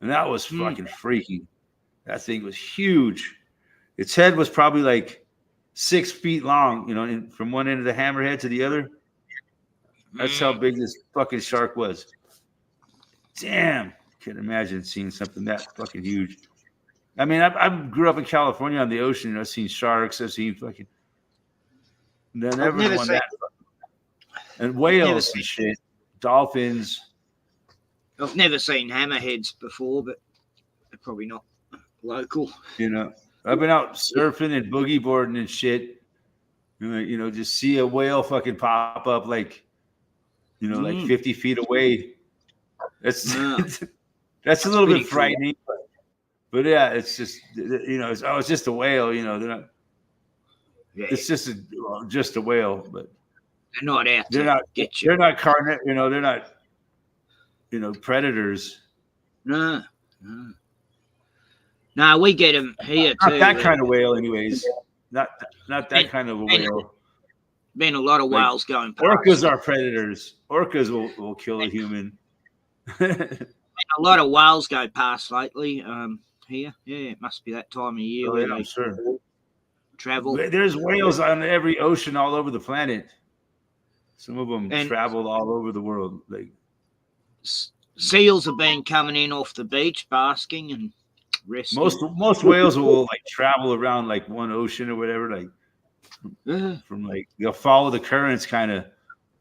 and that was fucking freaky. That thing was huge. Its head was probably like 6 feet long, from one end of the hammerhead to the other. That's how big this fucking shark was. Damn, can't imagine seeing something that fucking huge. I mean, I grew up in California on the ocean. I've seen sharks. I've seen fucking. Never one that. And whales and shit, dolphins. I've never seen hammerheads before, but they're probably not local. I've been out surfing and boogie boarding and shit. Just see a whale fucking pop up like 50 feet away. That's that's a little bit frightening. But yeah, it's just it's just a whale. They're not. Yeah. It's just a whale, but. They're not out to get you. They're not carnivore. They're not, predators. No. No, we get them here not too. Not that kind of whale, anyways. Not that kind of a whale. Been a lot of whales going past. Orcas are predators. Orcas will kill a human. A lot of whales go past lately. Here, yeah, it must be that time of year where I'm sure. Travel. There's whales on every ocean all over the planet. Some of them travel all over the world. Like seals have been coming in off the beach, basking and resting. Most whales will like travel around like one ocean or whatever. Like from like they'll follow the currents kind of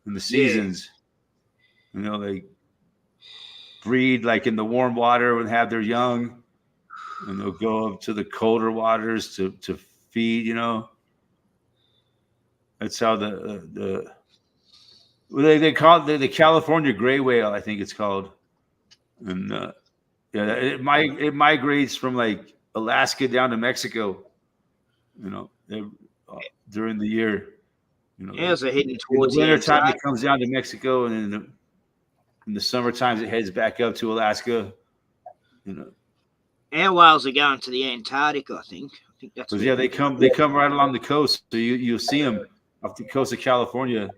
in the seasons. Like breed like in the warm water and have their young, and they'll go up to the colder waters to feed. That's how they call it the California gray whale, I think it's called, and it migrates from like Alaska down to Mexico, during the year. As they're heading towards the winter time, it comes down to Mexico, and then in the summer times it heads back up to Alaska. Our whales are going to the Antarctic, I think. That's they come right along the coast, so you'll see them off the coast of California.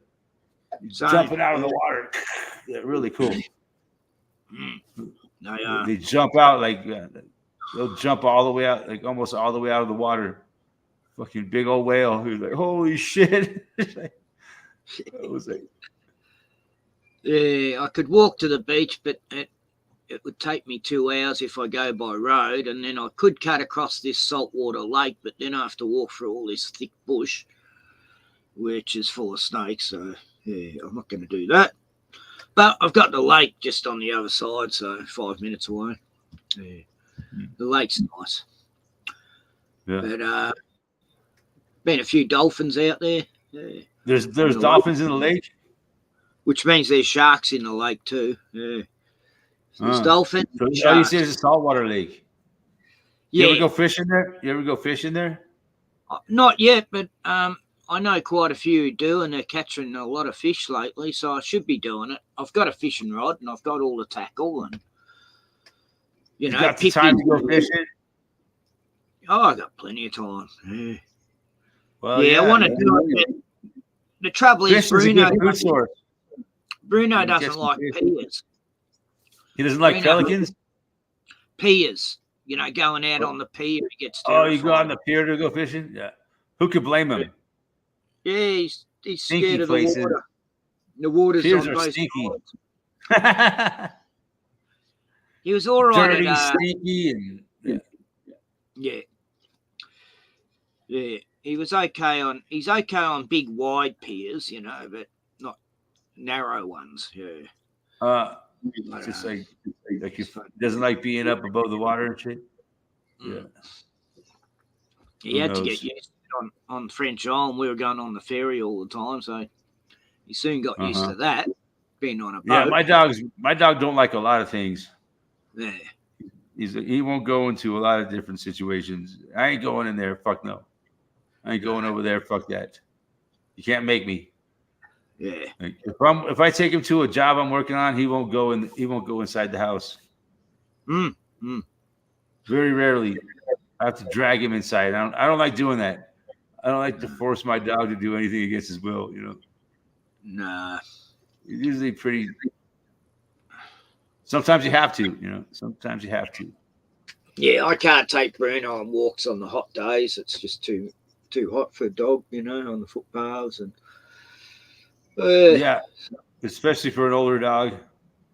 Jumping out of the water. Yeah, really cool. They jump out like they'll jump all the way out, like almost all the way out of the water. Fucking big old whale. Who's like, holy shit. I was like, yeah, I could walk to the beach, but it would take me 2 hours if I go by road, and then I could cut across this saltwater lake, but then I have to walk through all this thick bush, which is full of snakes, so yeah, I'm not going to do that. But I've got the lake just on the other side, so 5 minutes away. Yeah. The lake's nice. Yeah. But been a few dolphins out there. Yeah. There's dolphins in the lake? Which means there's sharks in the lake too. Yeah. So there's dolphins. So you say it's a saltwater lake? Yeah. You ever go fishing there? Not yet, but I know quite a few who do, and they're catching a lot of fish lately, so I should be doing it. I've got a fishing rod, and I've got all the tackle, and you got the time to go fishing? Oh, I got plenty of time. Yeah. Well, I want to do it. The trouble is, Bruno doesn't like piers. He doesn't like pelicans? Piers. Going out on the pier, he gets terrified. Oh, you go on the pier to go fishing? Yeah. Who could blame him? Yeah, he's scared of the water. The water's Piers on are both stinky. sides. He was all right dirty, at stinky, and yeah. He was okay on. He's okay on big wide piers, but not narrow ones. Yeah. just like he doesn't like being up above the water and shit. Yeah. He had to get used to it on French Island. We were going on the ferry all the time, so he soon got used to that. Being on a boat. Yeah, my dog don't like a lot of things. Yeah. He won't go into a lot of different situations. I ain't going in there. Fuck no. I ain't going over there. Fuck that. You can't make me. Yeah. Like, if I take him to a job I'm working on, he won't go inside the house. Very rarely. I have to drag him inside. I don't like doing that. I don't like to force my dog to do anything against his will, Nah. It's usually pretty. Sometimes you have to, Sometimes you have to. Yeah, I can't take Bruno on walks on the hot days. It's just too hot for a dog, on the footpaths and. Yeah, especially for an older dog.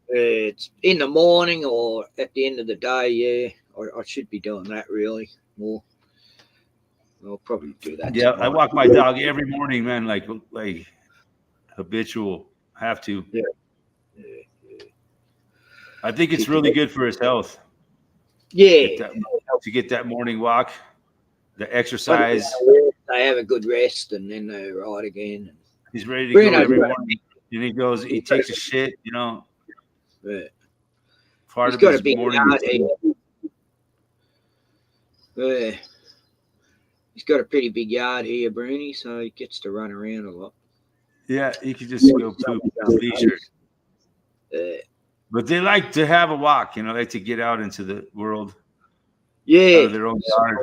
It's in the morning or at the end of the day. Yeah, I should be doing that really more. I'll probably do that. Yeah, tonight. I walk my dog every morning, man. Like habitual. Have to. Yeah. I think it's really good for his health. Yeah. To get that morning walk, the exercise. They have a good rest and then they're right again. He's ready to go every morning. And he takes a shit, Yeah. Part He's of got his a big morning. yard. He's got a pretty big yard here, Bruni, so he gets to run around a lot. Yeah, he could just go poop at his leisure. But they like to have a walk, like to get out into the world. Yeah. Out of their own yard.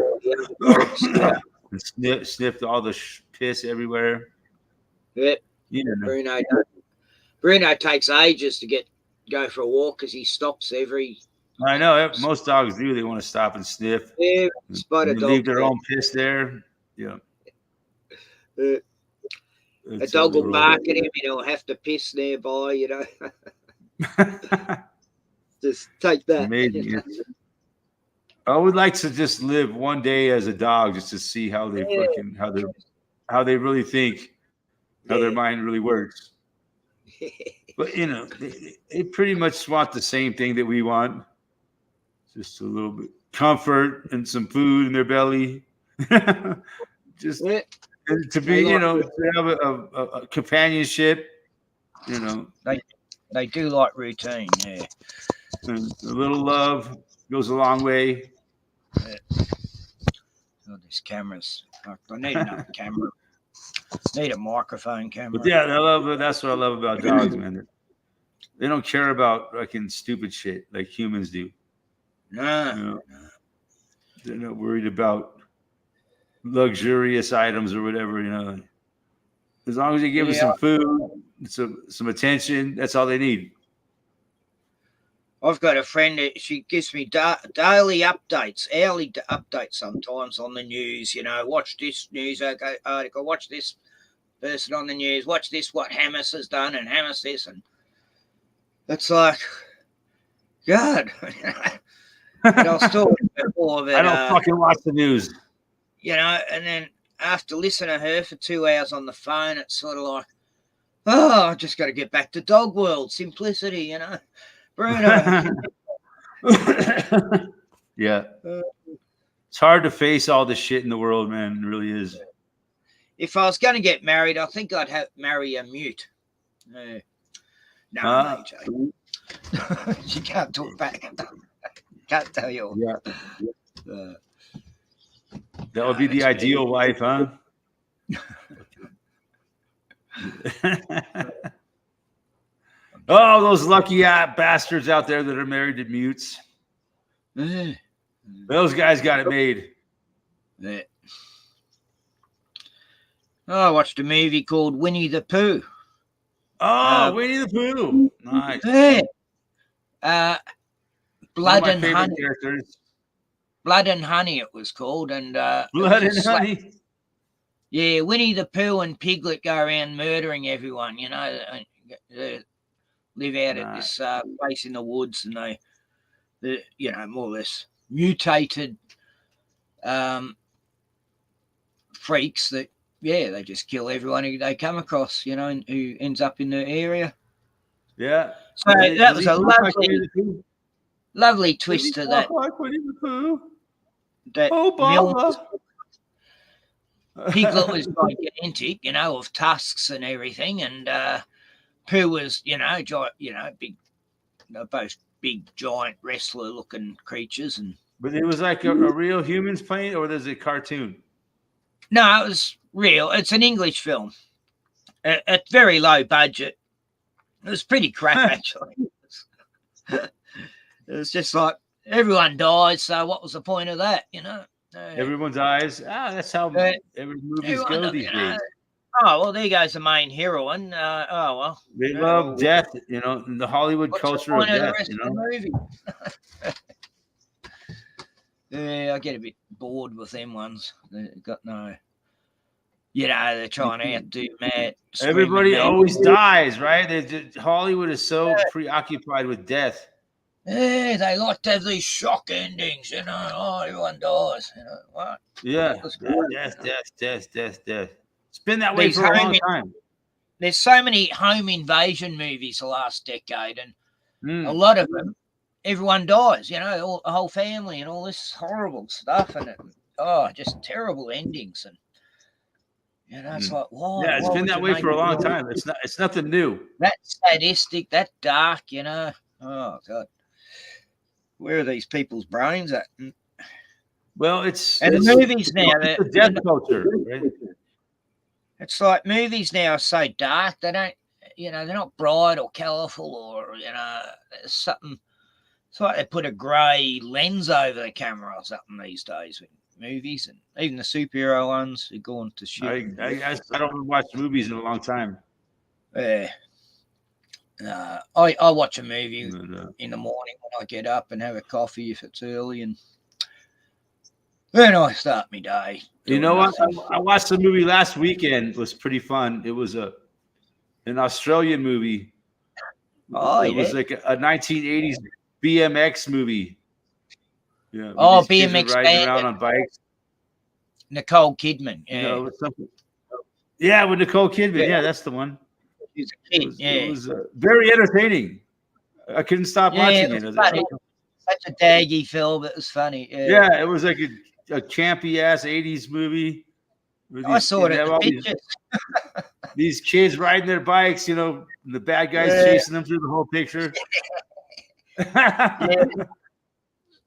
And sniff all the piss everywhere. Yeah. Bruno takes ages to go for a walk because he stops every. I know most dogs do. They want to stop and sniff. Yeah, spot a dog. Leave their own piss there. Yeah. A dog will bark at him. He'll have to piss nearby. Just take that. Amazing. I would like to just live one day as a dog, just to see how they how they really think, how their mind really works. But they pretty much want the same thing that we want. Just a little bit comfort and some food in their belly. Just to be, to have a companionship. They do like routine, yeah. And a little love goes a long way. Yeah. Oh, these cameras. I need another camera. Need a microphone camera. But yeah, that's what I love about dogs, man. They don't care about fucking stupid shit like humans do. No. They're not worried about luxurious items or whatever, As long as you give them some food, some attention, that's all they need. I've got a friend that she gives me daily updates, hourly updates sometimes on the news. Watch this news article, watch this person on the news, watch this, what Hamas has done, and Hamas this. And it's like, God. And I was talking before that. I don't fucking watch the news. And then after listening to her for 2 hours on the phone, it's sort of like, I just got to get back to dog world, simplicity, Bruno. Yeah. It's hard to face all the shit in the world, man. It really is. If I was going to get married, I think I'd marry a mute. No, AJ. She can't talk back. Can't tell you. Yeah. That would be the ideal wife, huh? Oh, those lucky bastards out there that are married to mutes. Those guys got it made. I watched a movie called Winnie the Pooh. Oh, Winnie the Pooh. Nice. Blood and Honey. Characters. Blood and Honey it was called. And Blood and Honey. Yeah, Winnie the Pooh and Piglet go around murdering everyone, they live out at this place in the woods, and more or less mutated freaks that, they just kill everyone who they come across, and who ends up in the area. Yeah. So that was a lovely twist to that. That Piglet was gigantic, of tusks and everything, and Pooh was, big, both big, giant, wrestler-looking creatures. But it was like a real humans playing, or there's a cartoon? No, it was real. It's an English film at very low budget. It was pretty crap, actually. It was just like everyone dies, so what was the point of that, Everyone dies. That's how every movies go these days. Oh, well, there goes the main heroine. They love death, in the Hollywood culture of death, Yeah, I get a bit bored with them ones. They've got no, they're trying to outdo Matt. Everybody always dies, right? Hollywood is so preoccupied with death. Yeah, they like to have these shock endings, everyone dies, what? Yeah, death. It's been that way for a long time. There's so many home invasion movies the last decade, and a lot of them, everyone dies, the whole family and all this horrible stuff, and just terrible endings, and it's like, why? Yeah, it's been that way for a long time. It's nothing new. That sadistic, that dark, oh God. Where are these people's brains at? Well, the movies now, the death culture, right? It's like movies now are so dark. They don't, they're not bright or colourful, or there's something. It's like they put a grey lens over the camera or something these days with movies, and even the superhero ones are going to shit. I don't watch movies in a long time. Yeah. I watch a movie in the morning when I get up and have a coffee if it's early, and then I start my day. You know what? I watched the movie last weekend. It was pretty fun. It was an Australian movie. It was like a 1980s BMX movie. Yeah. BMX riding around on bikes. Nicole Kidman. Yeah. With Nicole Kidman. Yeah, that's the one. She's a kid. It was very entertaining. I couldn't stop watching it. Funny. Such a daggy film, but it was funny. Yeah, it was like a campy ass 80s movie. I saw it in the pictures. These kids riding their bikes, the bad guys chasing them through the whole picture.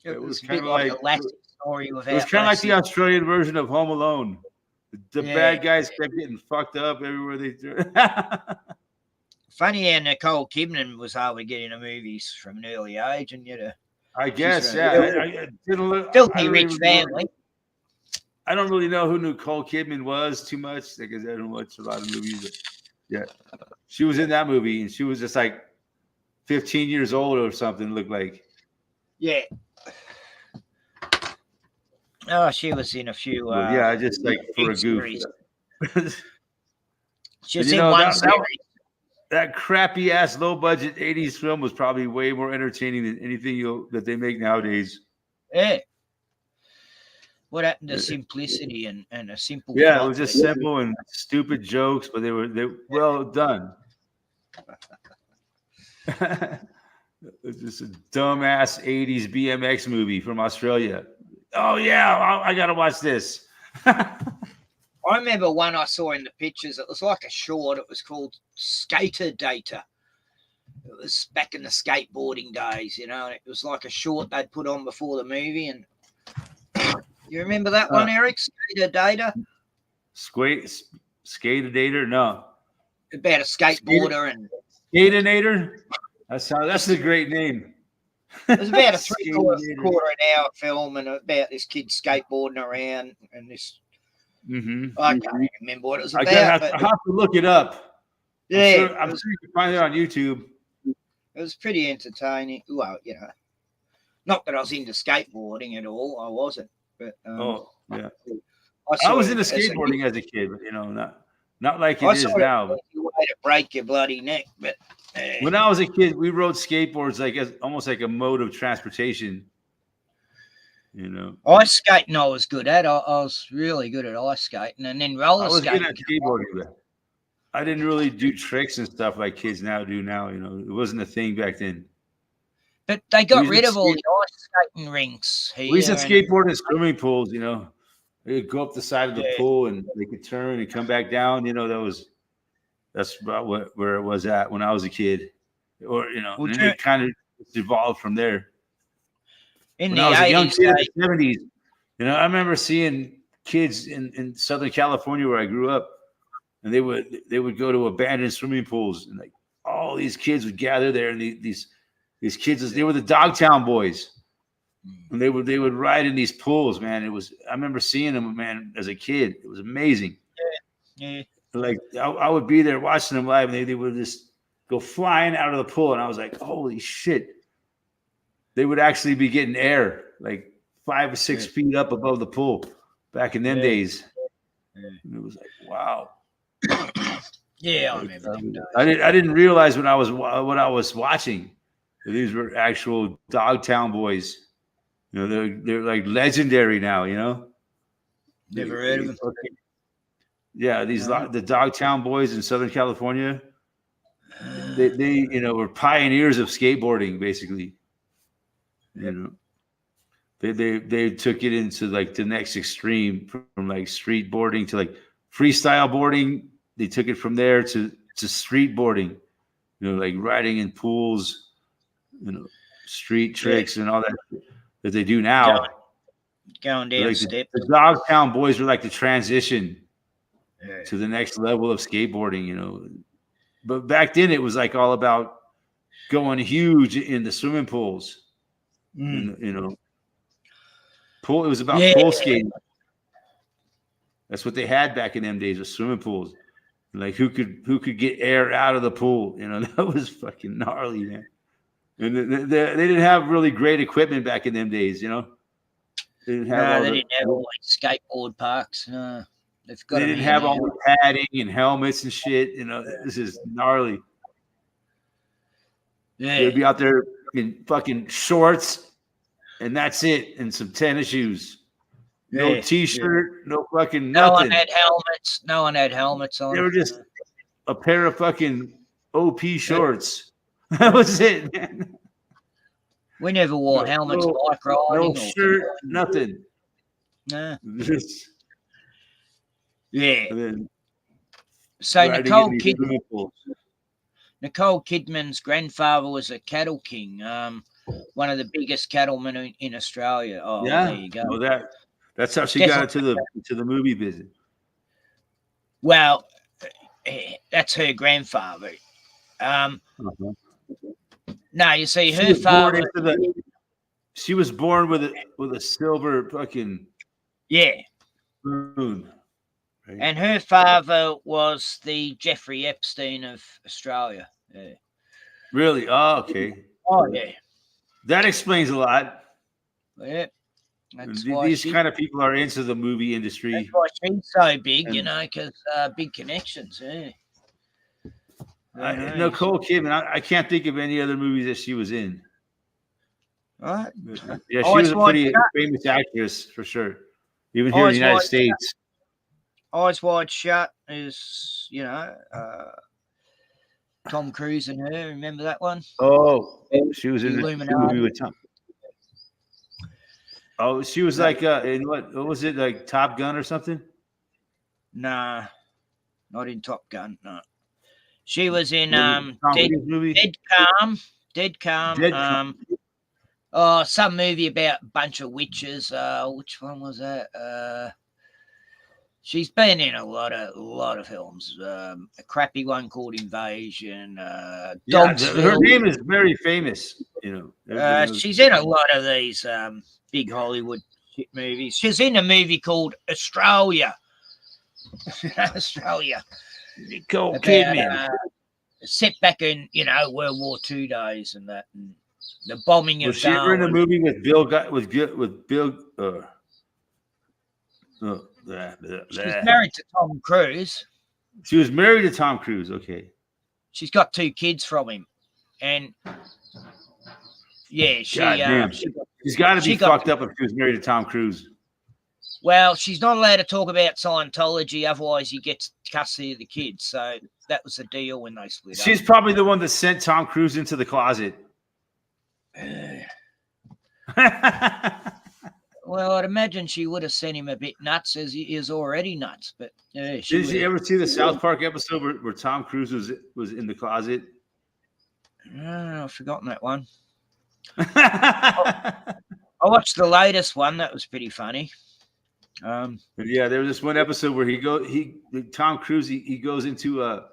It was kind of like a classic story. It was kind of like the Australian version of Home Alone. The bad guys kept getting fucked up everywhere they threw. Funny how Nicole Kidman was able to get into movies from an early age, and I guess, I filthy rich family. I don't really know who Nicole Kidman was too much because I don't watch a lot of movies. Yeah, she was in that movie, and she was just like 15 years old or something. Looked like. Yeah. Oh, she was in a few. Just like for a goof. She was in one series. That crappy ass low budget 80s film was probably way more entertaining than anything that they make nowadays. Yeah. What happened to simplicity and a simple? Yeah, it was just simple and stupid jokes, but they were well done. It's just a dumbass 80s BMX movie from Australia. Oh yeah, I gotta watch this. I remember one I saw in the pictures. It was like a short. It was called Skater Data. It was back in the skateboarding days, and it was like a short they'd put on before the movie. And you remember that one, Eric? Skater Data? Skater Data? No. About a skateboarder and Skatinator? That's a great name. It was about a quarter an hour film, and about this kid skateboarding around, and this. Mm-hmm. I can't even remember what it was about. I have to look it up. Yeah, I'm sure you can find it on YouTube. It was pretty entertaining. Well, not that I was into skateboarding at all. I wasn't, but yeah, I was into skateboarding as a kid, but not like it is now. Way to break your bloody neck, but When I was a kid, we rode skateboards like almost like a mode of transportation. You know, ice skating I was good at. I was really good at ice skating, and then roller I was good skating. at skateboarding, but I didn't really do tricks and stuff like kids now do now. You know, it wasn't a thing back then. But they We got used rid to of all skate, the ice skating rinks we used to here. And skateboard in swimming pools. You know, they'd go up the side of the pool and they could turn and come back down. You know, that's about where it was at when I was a kid, or you know, and it kind of evolved from there. in When the I was a young 80s, kid in the 70s, you know, I remember seeing kids in Southern California where I grew up, and they would go to abandoned swimming pools, and like all these kids would gather there, and these kids, they were the Dogtown boys, and they would ride in these pools, man. I remember seeing them, man, as a kid. It was amazing. yeah. Like I would be there watching them live, and they would just go flying out of the pool, and I was like, holy shit. They would actually be getting air like 5 or 6 feet up above the pool back in them days. And it was like, wow. Yeah, I remember them days. I didn't realize what I was watching. These were actual Dogtown boys. You know, they're like legendary now. You know, Never heard of them. Yeah, the Dogtown boys in Southern California. They were pioneers of skateboarding, basically. You know, they took it into like the next extreme, from like street boarding to like freestyle boarding. They took it from there to street boarding, you know, like riding in pools, you know, street tricks and all that they do now. Going down like steps. The Dogtown boys were like the transition to the next level of skateboarding, you know. But back then it was like all about going huge in the swimming pools. You know, pool. It was about pool skating. That's what they had back in them days, with swimming pools. Like who could get air out of the pool? You know, that was fucking gnarly, man. And they didn't have really great equipment back in them days. You know, they didn't have all like skateboard parks. They didn't have all the padding and helmets and shit. You know, this is gnarly. Yeah. They'd be out there in fucking shorts, and that's it, and some tennis shoes. No t-shirt, no fucking nothing. No one had helmets. No one had helmets on. They were just a pair of fucking OP shorts. That was it, man. We never wore helmets, bike riding. No shirt, nothing. Nah. Just, So Nicole Kidman's grandfather was a cattle king, one of the biggest cattlemen in Australia. Oh, yeah. There you go. Well, that's how she got into the movie business. Well, that's her grandfather. No, you see, her father. She was born with a silver fucking spoon. Right? And her father was the Jeffrey Epstein of Australia. Yeah. Really? Oh, okay. Oh, yeah. That explains a lot. Yeah. These kind of people are into the movie industry. That's why she's so big, you know, because big connections. Yeah. Nicole Kidman, I can't think of any other movies that she was in. Right. Yeah, she was a pretty famous actress for sure, even here in the United States. Eyes Wide Shut is, you know, Tom Cruise and her. Remember that one? Oh, she was in the movie with Tom. Oh, she was like in what was it, like Top Gun or something? Nah, not in Top Gun. No, she was in Dead Calm. Some movie about a bunch of witches. Which one was that? She's been in a lot of films. A crappy one called Invasion. Her name is very famous. You know, she's in a lot of these big Hollywood shit movies. She's in a movie called Australia. Australia. Nicole Kidman. Set back in, you know, World War II days and that, and the bombing of. Was she ever in a movie with Bill? She's married to Tom Cruise. She was married to Tom Cruise. Okay. she's got 2 kids from him, and yeah, she's got to be fucked up if she was married to Tom Cruise. Well, she's not allowed to talk about Scientology, otherwise he gets custody of the kids. So that was the deal when they split up. She's probably the one that sent Tom Cruise into the closet. Well, I'd imagine she would have sent him a bit nuts, as he is already nuts. But did you ever see the South Park episode where Tom Cruise was in the closet? I've forgotten that one. I watched the latest one. That was pretty funny. But yeah, there was this one episode where Tom Cruise he goes into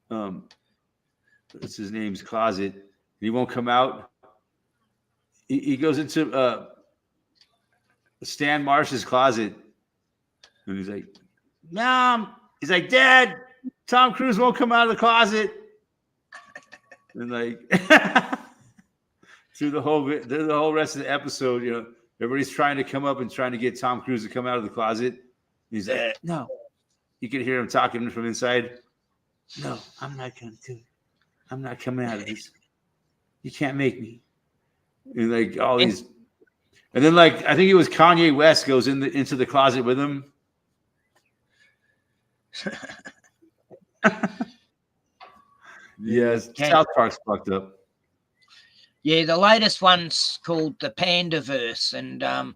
what's his name's closet. He won't come out. He goes into Stan Marsh's closet, and he's like, "Mom," he's like, "Dad, Tom Cruise won't come out of the closet," and like through the whole rest of the episode, you know, everybody's trying to come up and trying to get Tom Cruise to come out of the closet. He's like, "No," you can hear him talking from inside. "No, I'm not going to do it. I'm not coming out of this. You can't make me." And like all these, and then like I think it was Kanye West goes into the closet with him. Yes, South Park's fucked up. Yeah, the latest one's called the Pandaverse, and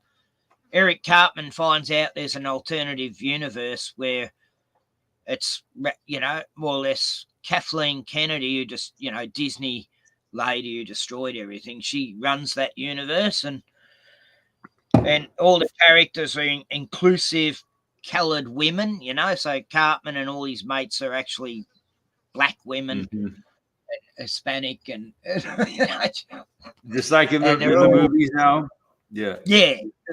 Eric Cartman finds out there's an alternative universe where it's, you know, more or less Kathleen Kennedy, who just, you know, Disney lady who destroyed everything. She runs that universe, and all the characters are inclusive colored women, you know, so Cartman and all his mates are actually black women, Hispanic, and just like in the movies now. Yeah,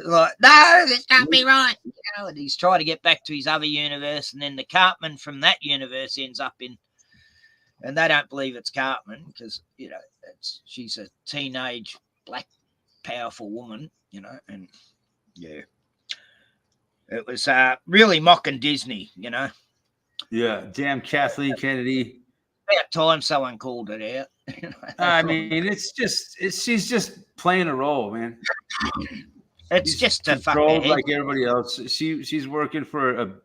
like, no, this can't be right, you know. And he's trying to get back to his other universe, and then the Cartman from that universe ends up in, and they don't believe it's Cartman because, you know, she's a teenage black powerful woman, you know. And yeah, it was really mocking Disney, you know. Yeah, damn Kathleen Kennedy. About time someone called it out. I mean, she's just playing a role, man. It's just to controlled like everybody else. She's working for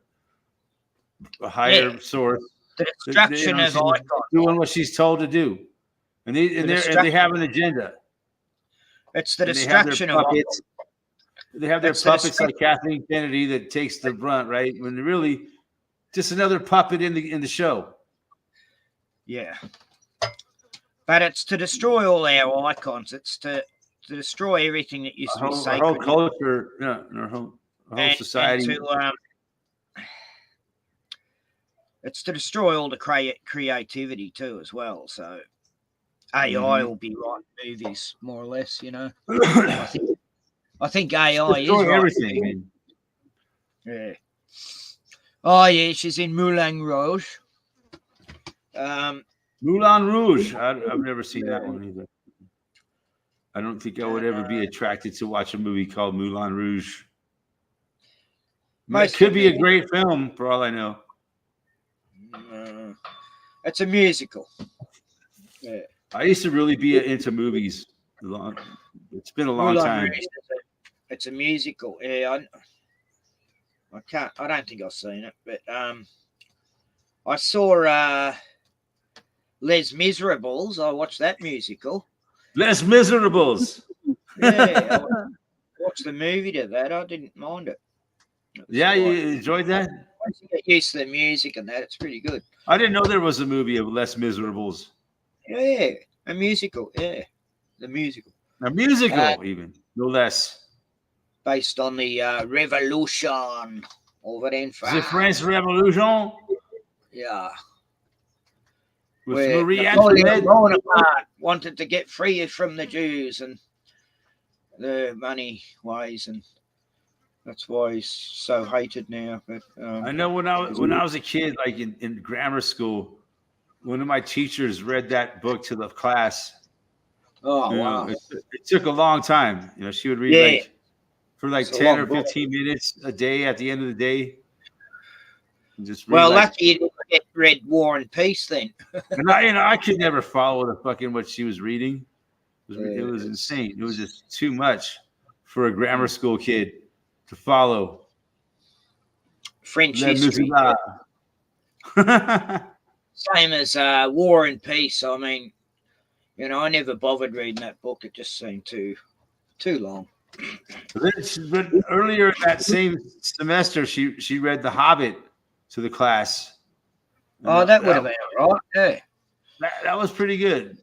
a higher source. The destruction of icons. Doing what she's told to do, and they have an agenda. It's the destruction of puppets. They have their puppets like Kathleen Kennedy that takes the brunt, right? When they're really just another puppet in the show. Yeah, but it's to destroy all our icons. It's to destroy everything that used to be sacred. Our whole culture, our whole society. It's to destroy all the creativity too, as well. So AI will be writing movies, more or less, you know. I think AI is right. Everything. Yeah. Oh yeah, she's in Moulin Rouge. Moulin Rouge. I've never seen that one either. I don't think I would ever be attracted to watch a movie called Moulin Rouge. It could be a great film, for all I know. It's a musical. Yeah. I used to really be into movies. It's been a long time. It's a musical. Yeah, I don't think I've seen it, but I saw Les Miserables. I watched that musical. Les Miserables. Yeah, I watched the movie to that. I didn't mind it. Yeah, you enjoyed that? Once you get used to the music and that, it's pretty good. I didn't know there was a movie of Les Miserables. Yeah, a musical. Yeah, the musical. A musical, even no less. Based on the Revolution over in France. The French Revolution. Yeah. With Marie Antoinette wanted to get free from the Jews and the money ways, and that's why he's so hated now. But I know when I was a kid, like in grammar school, one of my teachers read that book to the class. Oh wow! It took a long time. You know, she would read for 10 or 15 minutes a day at the end of the day. Just lucky read War and Peace then. And I could never follow the fucking what she was reading. It was insane. It was just too much for a grammar school kid to follow. French history. Same as War and Peace. I mean, I never bothered reading that book. It just seemed too long. But earlier in that same semester, she read The Hobbit to the class. Oh, that would have been all right. Yeah. That was pretty good.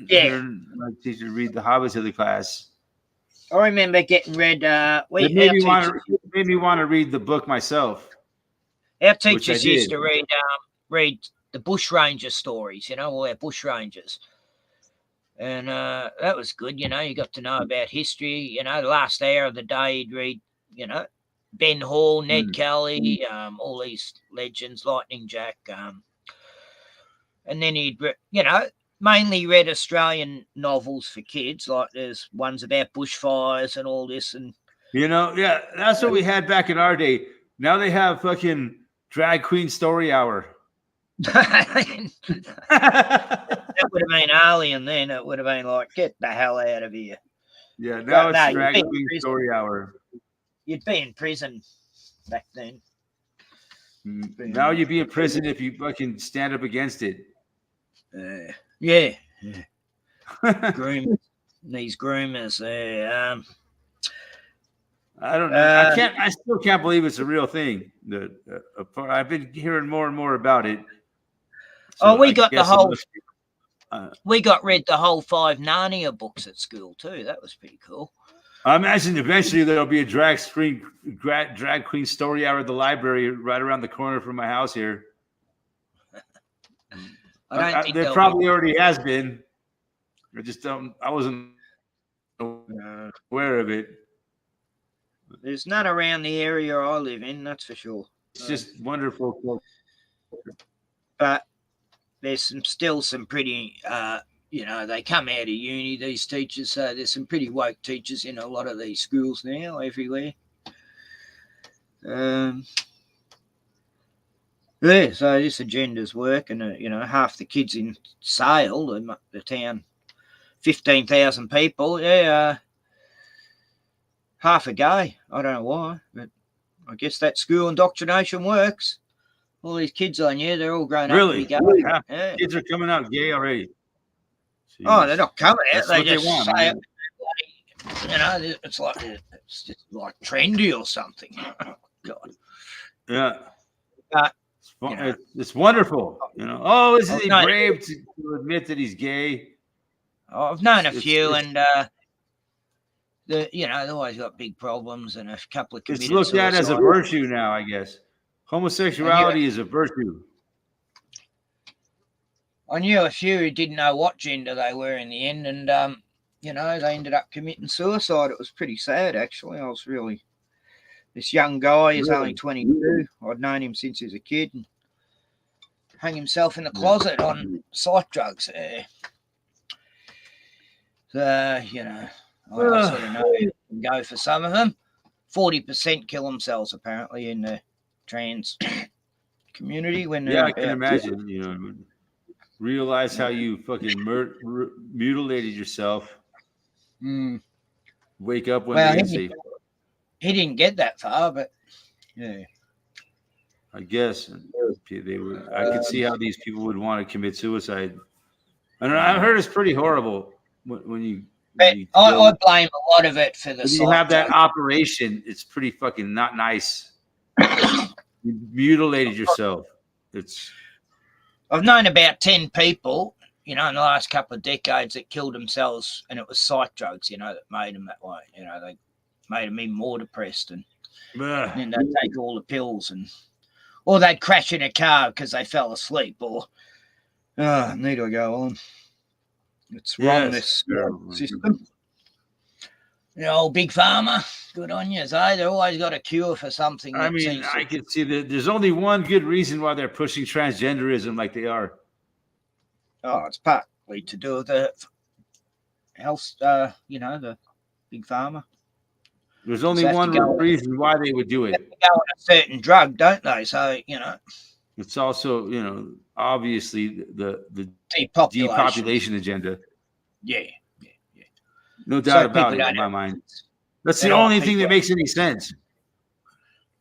Yeah. My teacher read The Hobbit to the class. I remember getting read. It made me want to read the book myself. Our teachers used to read the bushranger stories, all our bushrangers. And that was good, you got to know about history. The last hour of the day, you'd read, Ben Hall, Ned Kelly, all these legends, Lightning Jack. And then he'd, mainly read Australian novels for kids, like there's ones about bushfires and all this. And that's what we had back in our day. Now they have fucking drag queen story hour. That would have been alien then. It would have been like, get the hell out of here. Yeah, now it's drag queen story hour. You'd be in prison back then. Now you'd be in prison if you fucking stand up against it. Yeah. These groomers. I don't know. I still can't believe it's a real thing. I've been hearing more and more about it. So we got read the whole 5 Narnia books at school too. That was pretty cool. I imagine eventually there'll be a drag queen story hour at the library right around the corner from my house here. There probably already has been. I wasn't aware of it. There's none around the area I live in, that's for sure. It's just wonderful. But there's still some pretty, they come out of uni, these teachers, so there's some pretty woke teachers in a lot of these schools now, everywhere. So this agenda's work, and, half the kids in Sale, the town, 15,000 people, half are gay. I don't know why, but I guess that school indoctrination works. All these kids on you, they're all grown up to be gay. Yeah. Kids are coming out gay already. Jeez. Oh, they're not coming out. They just say it. It's just like trendy or something. God. Yeah. It's wonderful. Isn't he brave to admit that he's gay? I've known a few, and they always got big problems and a couple of committed It's looked at as a virtue now, I guess. Homosexuality is a virtue. I knew a few who didn't know what gender they were in the end, and they ended up committing suicide. It was pretty sad, actually. This young guy is only 22. I'd known him since he was a kid, and hung himself in the closet on psych drugs. I sort of know you can go for some of them. 40% kill themselves, apparently, in the trans community. I can imagine, realize how you fucking mutilated yourself. Wake up when they're safe. He didn't get that far, but yeah. I guess they would. I could see how these people would want to commit suicide. And I heard it's pretty horrible when you. I blame a lot of it for the. When you have that operation, it's pretty fucking not nice. You mutilated yourself. I've known about 10 people, in the last couple of decades that killed themselves, and it was psych drugs, that made them that way. They made them even more depressed, and then they'd take all the pills, or they'd crash in a car because they fell asleep, or need I go on? It's wrong, this system. Old Big Pharma, good on you. They've always got a cure for something. I can see that there's only one good reason why they're pushing transgenderism like they are. Oh, it's partly to do with the health, the Big Pharma. There's only one reason why they would do it. They go on a certain drug, don't they? So, It's also, obviously the depopulation agenda. Yeah. No doubt So about people it don't in my have mind. kids. That's They the don't want only thing that people- makes any sense.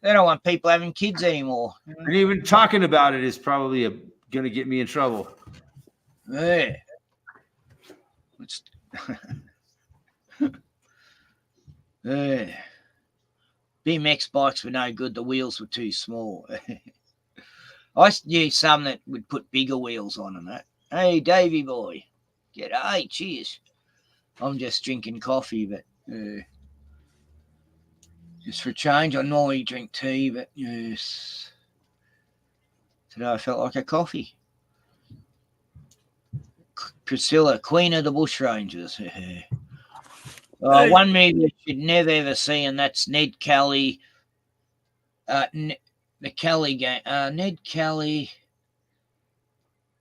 They don't want people having kids anymore. And even talking about it is probably going to get me in trouble. Yeah. BMX bikes were no good. The wheels were too small. I knew some that would put bigger wheels on and that. Hey, Davey boy. G'day, cheers. I'm just drinking coffee, but just for a change, I normally drink tea, but yes. Today I felt like a coffee. Priscilla, Queen of the Bushrangers. One movie you should never ever see, and that's Ned Kelly. The Kelly game. Ned Kelly.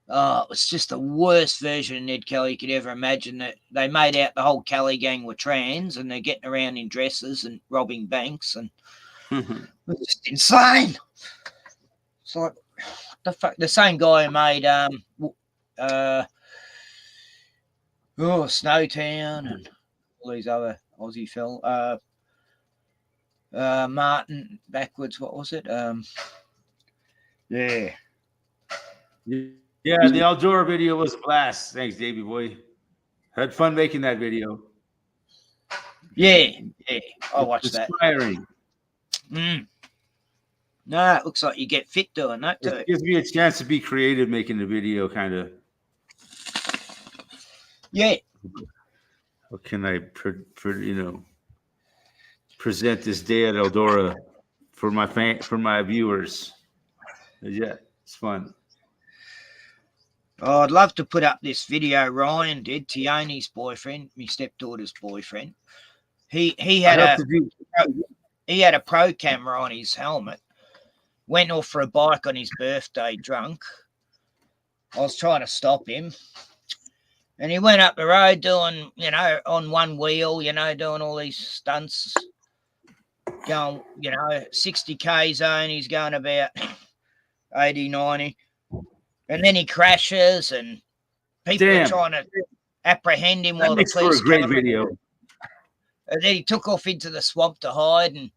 Oh, it was just the worst version of Ned Kelly you could ever imagine. That they made out the whole Kelly gang were trans, and they're getting around in dresses and robbing banks, and it was just insane. It's like the same guy who made Snowtown and all these other Aussie films. Martin backwards. What was it? Yeah. Yeah, the Eldora video was a blast. Thanks, Davey boy. Had fun making that video. Yeah. I watched that. Inspiring. No, it looks like you get fit doing that too. It gives me a chance to be creative making the video, kind of. Yeah. What can I, present this day at Eldora for my viewers? Yeah, it's fun. Oh, I'd love to put up this video Ryan did, Tioni's boyfriend, my stepdaughter's boyfriend. He had a pro camera on his helmet. Went off for a bike on his birthday drunk. I was trying to stop him. And he went up the road doing, on one wheel, doing all these stunts. Going, 60k zone. He's going about 80, 90. And then he crashes and people are trying to apprehend him while the police for a great video. And then he took off into the swamp to hide, and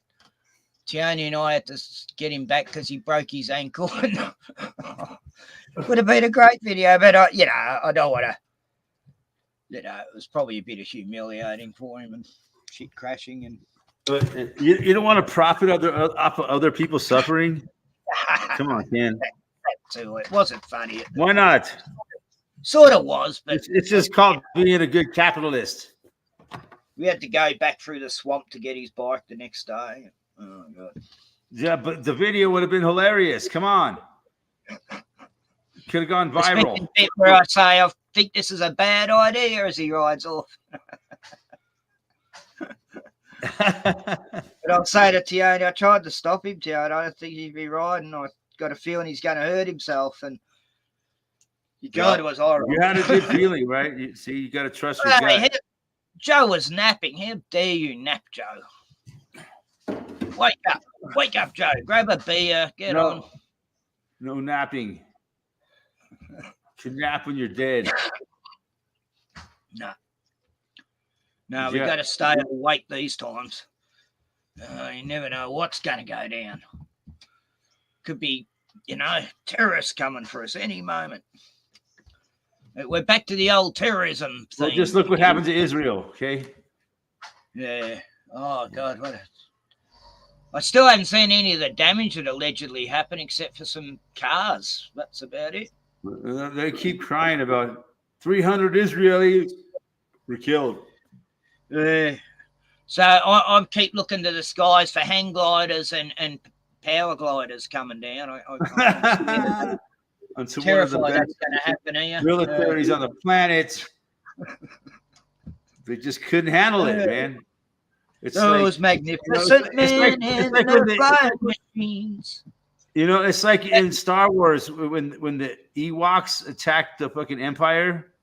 Tioni and I had to get him back because he broke his ankle. Would have been a great video, but I don't want to. It was probably a bit of humiliating for him and shit crashing. And but you don't want to profit off of other people's suffering. Come on, Ken. It wasn't funny. Why not? Sort of was, but it's just called being a good capitalist. We had to go back through the swamp to get his bike the next day. Oh God. Yeah, but the video would have been hilarious. Come on. Could have gone viral. Where I say, I think this is a bad idea as he rides off. But I'll say to Tioni, I tried to stop him, Tioni. I don't think he'd be riding. I got a feeling he's going to hurt himself. And God, it was horrible. You had a good feeling, right? You got to trust your gut. Joe was napping. How dare you nap, Joe? Wake up, Joe. Grab a beer. Get on. No napping. You can nap when you're dead. No, we got to stay awake these times. You never know what's going to go down. Could be, terrorists coming for us any moment. We're back to the old terrorism thing. Well, just look what happened to Israel, okay? Yeah. Oh, God. I still haven't seen any of the damage that allegedly happened except for some cars. That's about it. They keep crying about 300 Israelis were killed. So I keep looking to the skies for hang gliders and power gliders coming down. I terrified that's going to happen here. Militaries on the planet. They just couldn't handle it, man. It's those magnificent men in the flying machines. It's like in Star Wars when the Ewoks attacked the fucking Empire.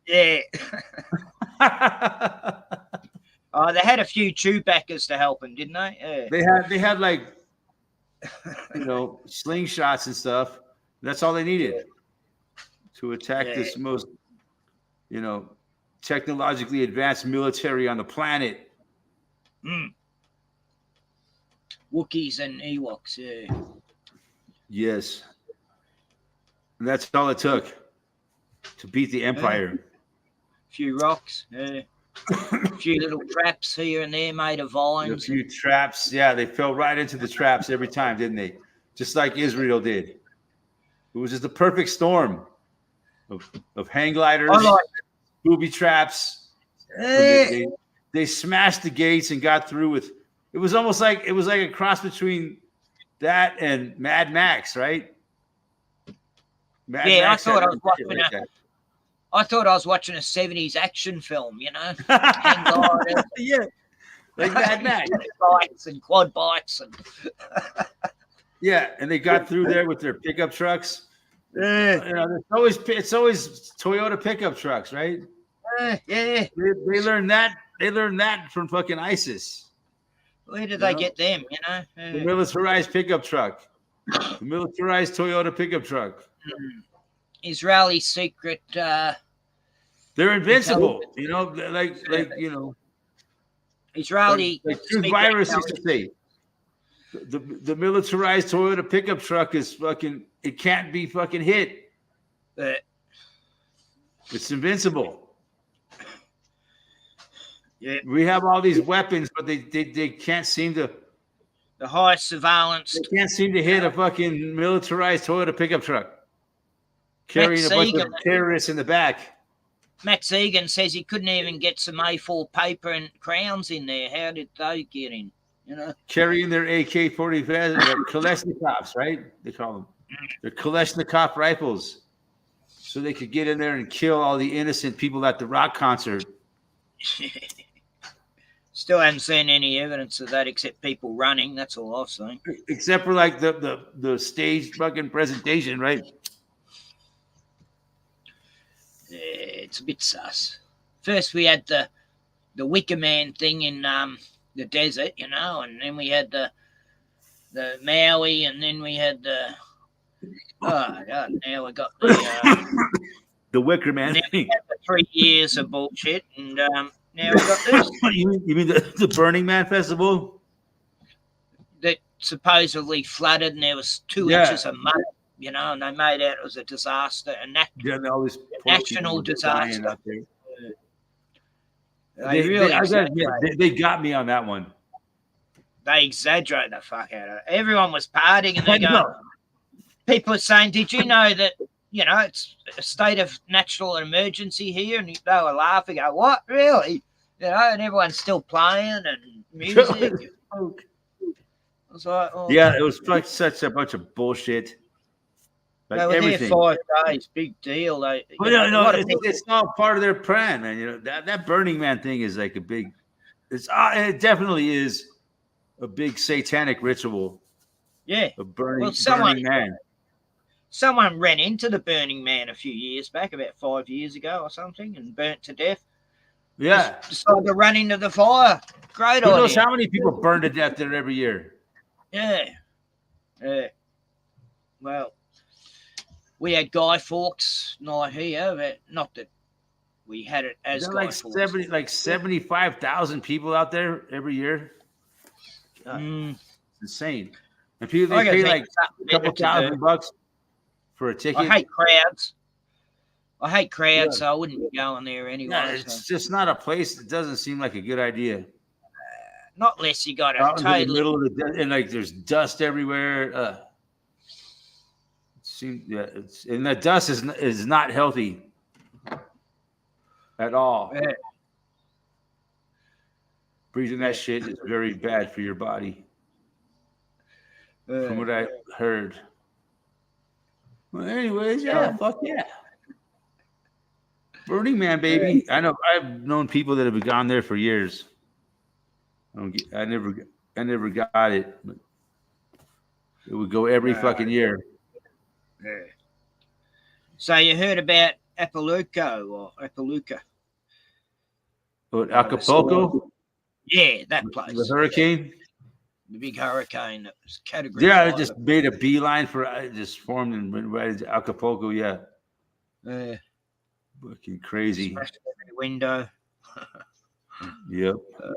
Yeah. They had a few Chewbaccas to help them, didn't they? Yeah. They had like slingshots and stuff. That's all they needed to attack this most, technologically advanced military on the planet. Wookiees and Ewoks, yeah. Yes. And that's all it took to beat the Empire. A few rocks, a few little traps here and there made of vines. A few traps. Yeah, they fell right into the traps every time, didn't they? Just like Israel did. It was just a perfect storm of hang gliders, booby traps. They smashed the gates and got through with. It was almost like a cross between that and Mad Max, right? I thought I was watching a 70s action film, Hang gliders. Yeah, like Mad Max. Bikes and quad bikes and. Yeah, and they got through there with their pickup trucks. It's always Toyota pickup trucks, right? Yeah. They learned that. They learned that from fucking ISIS. Where did they get them? The militarized pickup truck, the militarized Toyota pickup truck. Israeli secret. They're invincible. Israeli. Like Truth Virus used to say. The militarized Toyota pickup truck is fucking. It can't be fucking hit. It's invincible. Yeah. We have all these weapons, but they can't seem to. The high surveillance. They can't seem to hit a fucking militarized Toyota pickup truck carrying a bunch of terrorists in the back. Max Egan says he couldn't even get some A4 paper and crowns in there. How did they get in? Carrying their AK-47, Kalashnikovs, right? They call them. They're Kalashnikov rifles. So they could get in there and kill all the innocent people at the rock concert. Still haven't seen any evidence of that except people running. That's all I've seen. Except for like the staged fucking presentation, right? Yeah, it's a bit sus. First we had the Wicker Man thing in the desert, and then we had the Maui, and then we had the now we got the Wicker Man thing. 3 years of bullshit, and now we got this. You mean the Burning Man festival that supposedly flooded, and there was 2 inches of mud, and they made out it was a disaster, and that all these national disaster. Out there. They got me on that one. They exaggerate the fuck out of it. Everyone was partying, and they go. People are saying, "Did you know that it's a state of natural emergency here?" And they were laughing. Go, "What, really?" And everyone's still playing and music. I was like, it was like such a bunch of bullshit. Like they were everything. there 5 days, big deal. It's all part of their plan, man. That Burning Man thing is like a big. It definitely is a big satanic ritual. Yeah, a Burning Man. Someone ran into the Burning Man a few years back, about 5 years ago or something, and burnt to death. Yeah, decided to run into the fire. Great idea. Who knows how many people burn to death there every year? Yeah. Well, we had Guy Fawkes night here, but not that we had it as Guy Fawkes. 75,000 people out there every year. It's insane. And people they pay like a couple $1,000 for a ticket. I hate crowds, so I wouldn't be going there anyway. No, it's just not a place. It doesn't seem like a good idea. Not unless you got out in the middle of and like there's dust everywhere. And that dust is not healthy at all. Yeah. Breathing that shit is very bad for your body. From what I heard. Well, anyways, fuck yeah. Burning Man, baby. I know. I've known people that have gone there for years. I never got it. But it would go every fucking year. Yeah. So you heard about Acapulco? What, Acapulco? Yeah, that place. The hurricane? the big hurricane that was category Yeah, 5. it just made a beeline for just formed and went right into Acapulco. Yeah, fucking crazy. Smashed every window. Yep. Uh,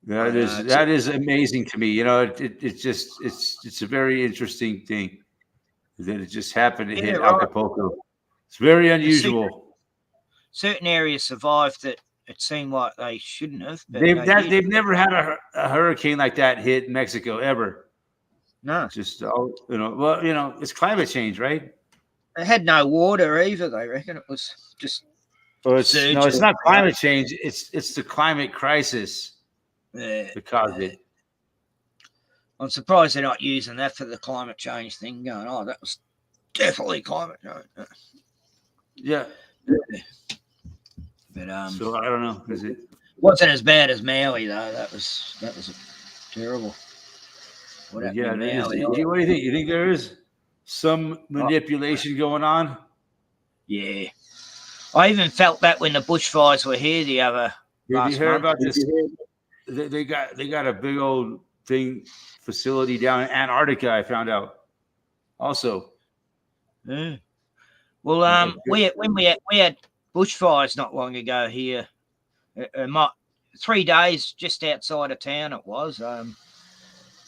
That is amazing to me. You know, it's just it's a very interesting thing that it just happened to hit right. Acapulco. It's very unusual. Certain areas survived that it seemed like they shouldn't have. But They've never had a hurricane like that hit Mexico ever. No, just well, it's climate change, right? They had no water either. They reckon it was just. It's not climate change. It's the climate crisis that caused it. I'm surprised they're not using that for the climate change thing. Going, oh, that was definitely climate change. Yeah. But so I don't know. Is it wasn't as bad as Maui though? That was terrible. What do you think? You think there is some manipulation going on? Yeah. I even felt that when the bushfires were here the other last you heard month. About this? They got a big old facility down in Antarctica. I found out. Also. Yeah. Well, we had bushfires not long ago here. 3 days just outside of town. It was. It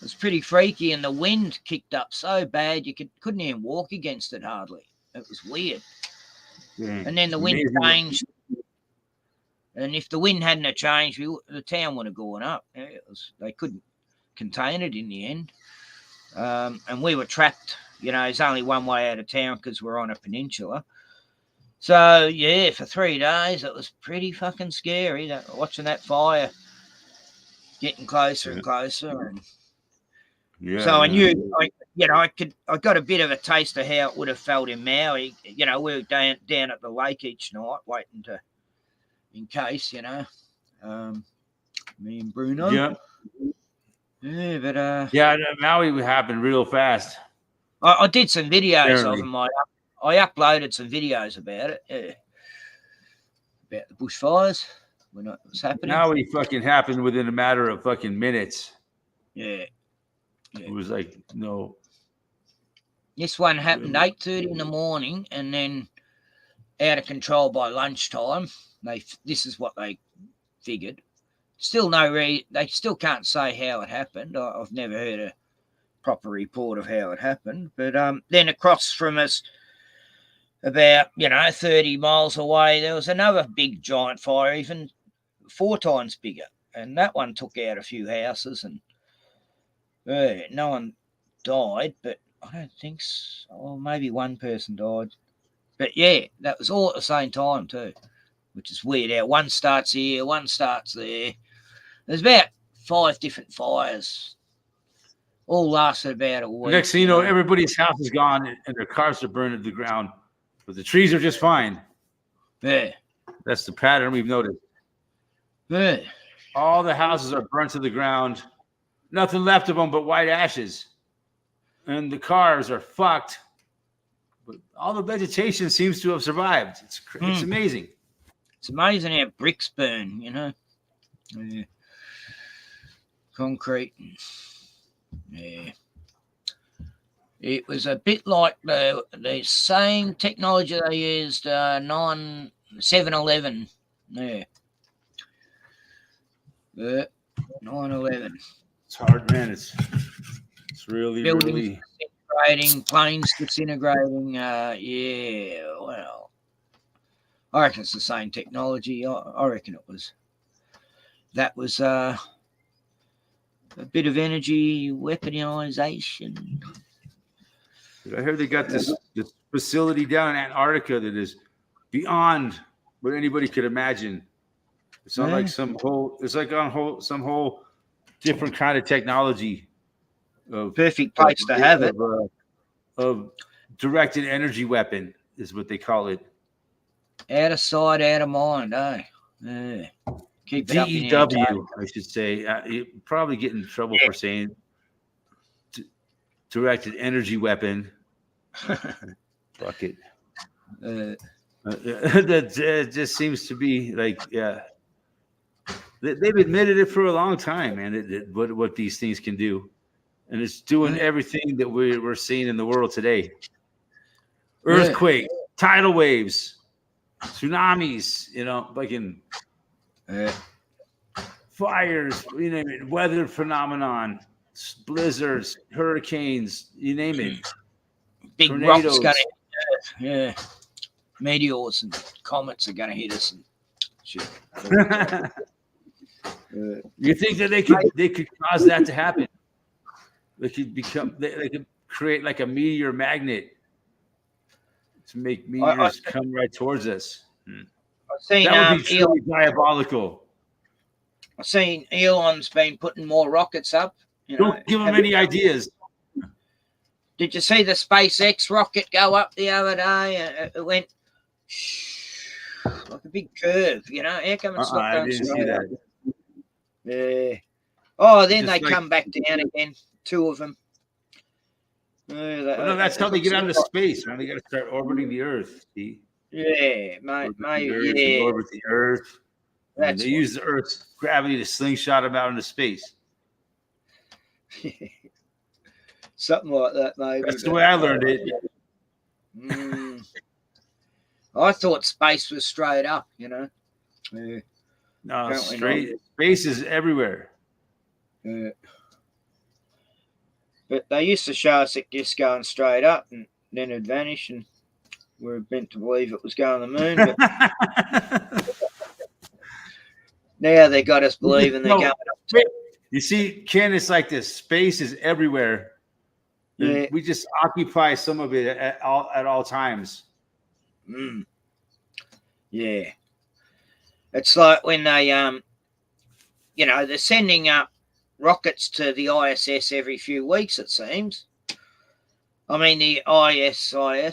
was pretty freaky, and the wind kicked up so bad you couldn't even walk against it hardly. It was weird. Yeah, and then the wind changed, and if the wind hadn't changed, the town would have gone up. They couldn't contain it in the end, and we were trapped. There's only one way out of town because we're on a peninsula. So yeah, for 3 days it was pretty fucking scary. Watching that fire getting closer and closer, and so I knew, I got a bit of a taste of how it would have felt in Maui. We were down at the lake each night, waiting in case, me and Bruno. Yeah. Yeah, but Maui happened real fast. I did some videos of them. I uploaded some videos about it. Yeah. About the bushfires when it was happening. Maui fucking happened within a matter of fucking minutes. Yeah. It was like, no. This one happened 8:30 in the morning, and then out of control by lunchtime. This is what they figured. Still they still can't say how it happened. I've never heard a proper report of how it happened. But then across from us, about 30 miles away, there was another big giant fire, even 4 times bigger, and that one took out a few houses and. No one died, but I don't think so. Or maybe one person died. But yeah, that was all at the same time too, which is weird. How one starts here, one starts there. There's about 5 different fires. All lasted about a week. Next thing you know, everybody's house is gone and their cars are burned to the ground, but the trees are just fine. Yeah. That's the pattern we've noticed. Yeah. All the houses are burnt to the ground. Nothing left of them but white ashes. And the cars are fucked. But all the vegetation seems to have survived. It's amazing. It's amazing how bricks burn, Yeah. Concrete. Yeah. It was a bit like the same technology they used 7/11. Yeah. 9/11. It's hard, man. It's really, buildings really disintegrating, planes disintegrating. Well, I reckon it's the same technology. I reckon it was. That was a bit of energy weaponization. I heard they got this facility down in Antarctica that is beyond what anybody could imagine. It's not like some whole different kind of technology. Perfect place to have it. Of directed energy weapon is what they call it. Out of sight, out of mind, eh? Yeah. Keep DEW, I should say. You probably get in trouble for saying directed energy weapon. Fuck it. That just seems to be like, They've admitted it for a long time, man. What these things can do, and it's doing everything that we're seeing in the world today. Earthquakes, tidal waves, tsunamis, like in fires, you name it, weather phenomenon, blizzards, hurricanes, you name it. Big Tornadoes. rocks gonna meteors and comets are gonna hit us and shit. You think that they could cause that to happen? They could create like a meteor magnet to make meteors come right towards us. That would be truly diabolical. I've seen Elon's been putting more rockets up. Don't give him any ideas. Did you see the SpaceX rocket go up the other day? It went like a big curve, How come it's not going I didn't see that. Yeah. Oh, then they come back down again. 2 of them. No, that's how they get out of space. Right? They got to start orbiting the Earth. See? Yeah, maybe. Orbit the Earth. They use the Earth's gravity to slingshot them out into space. Something like that, maybe. That's the way I learned it. I thought space was straight up, Yeah. No, straight. Space is everywhere. But they used to show us it just going straight up and then it'd vanish, and we're meant to believe it was going to the moon. But now they got us believing they're going up. You see, Ken, it's like this. Space is everywhere. Yeah. We just occupy some of it at all times. Yeah. It's like when they, they're sending up rockets to the ISS every few weeks, it seems. I mean, the ISS, yeah.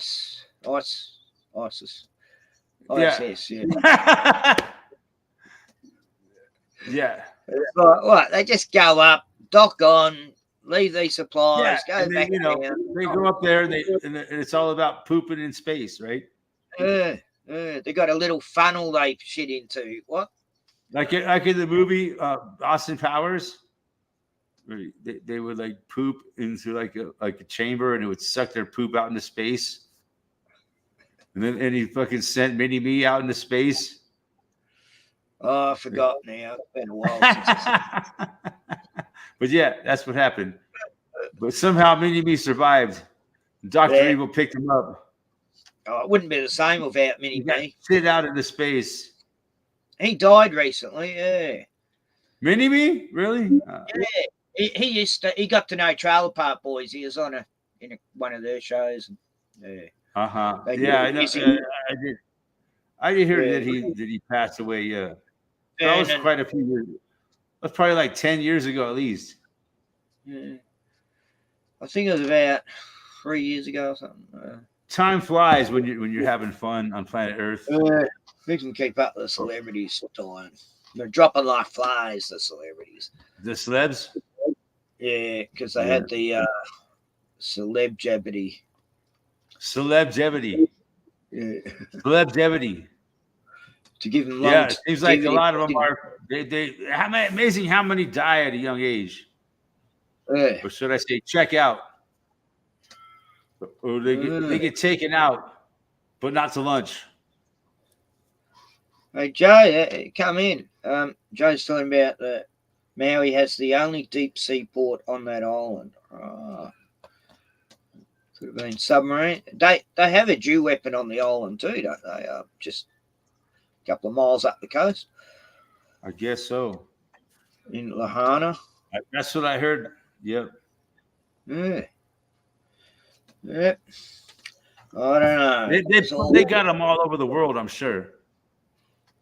Yeah. It's like, what? They just go up, dock on, leave these supplies, go back down. They go up there, and it's all about pooping in space, right? They got a little funnel they shit into. What? Like in the movie Austin Powers, they would like poop into like a chamber, and it would suck their poop out into space. And he fucking sent Mini-Me out into space. Oh, I forgot now. It's been a while since But yeah, that's what happened. But somehow Mini-Me survived. Dr. Evil picked him up. Oh, it wouldn't be the same without Mini-Me. Sit out into space. He died recently, yeah. Mini-Me? Really? Yeah. He got to know Trailer Park Boys. He was on one of their shows. Yeah. Yeah, I know. I did. I did hear that he passed away. Yeah, that was quite a few years. That's probably like 10 years ago at least. Yeah, I think it was about 3 years ago or something. Time flies when you're having fun on planet Earth. We can keep up with the celebrities sometimes. They're dropping like flies, the celebrities. The celebs? Yeah, because they had the celebjebity. Celebjebity. Yeah. Celebjebity. To give them it seems like a lot of them are. Amazing how many die at a young age. Or should I say, check out? Or they get taken out, but not to lunch. Hey, Joe, come in. Joe's talking about that Maui has the only deep sea port on that island. Could have been submarine. They have a dew weapon on the island too, don't they? Just a couple of miles up the coast. I guess so. In Lahaina. That's what I heard. Yep. Yeah. Yep. I don't know. They got them all over the world, I'm sure.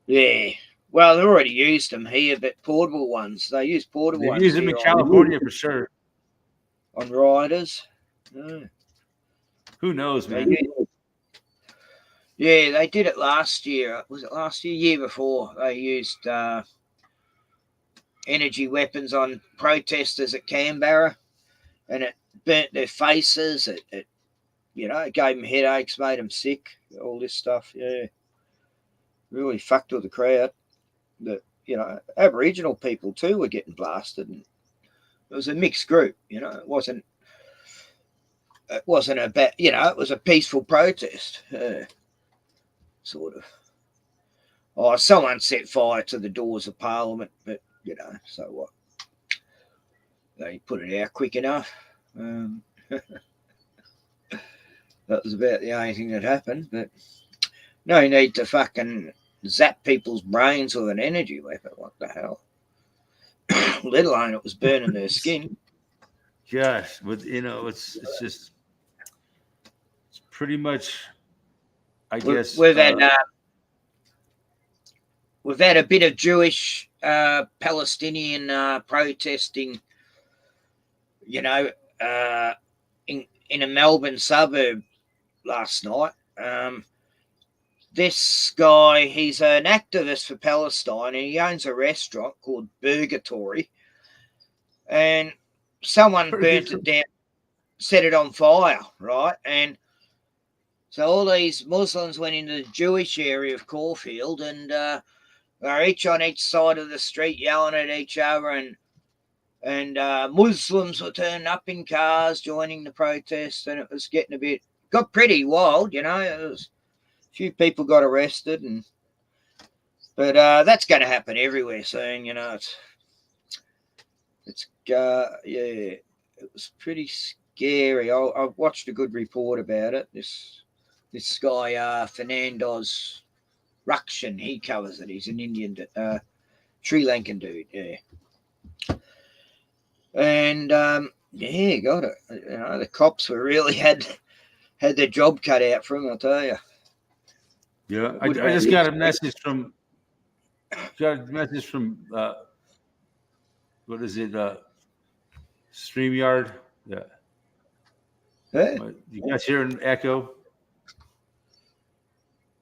Yeah. Well, they already used them here, but portable ones. They use portable ones. They use them in California for sure. On riders. Yeah. Who knows, man? Yeah, they did it last year. Was it last year? Year before. They used energy weapons on protesters at Canberra, and it burnt their faces. It gave them headaches, made them sick, all this stuff. Yeah. Really fucked with the crowd. But Aboriginal people too were getting blasted, and it was a mixed group. It wasn't a bad, it was a peaceful protest, sort of. Oh, someone set fire to the doors of Parliament, but so what? They put it out quick enough. That was about the only thing that happened. But no need to fucking zap people's brains with an energy weapon. What the hell? Let alone it was burning their skin. Gosh, but it's just it's pretty much. I guess we've had a bit of Jewish Palestinian protesting. In a Melbourne suburb last night. This guy, he's an activist for Palestine, and he owns a restaurant called Burgatory. And someone burnt it down, set it on fire, right? And so all these Muslims went into the Jewish area of Caulfield, and they're each on each side of the street yelling at each other, and Muslims were turning up in cars, joining the protest, and it was got pretty wild, It was a few people got arrested, but that's going to happen everywhere soon, it was pretty scary. I watched a good report about it. This guy Fernando's Rukshan, he covers it. He's an Indian, Sri Lankan dude, yeah. And got it. The cops were really had their job cut out for them, I'll tell you. Yeah, I just got a message from what is it? StreamYard. Yeah. Hey. You guys hear an echo?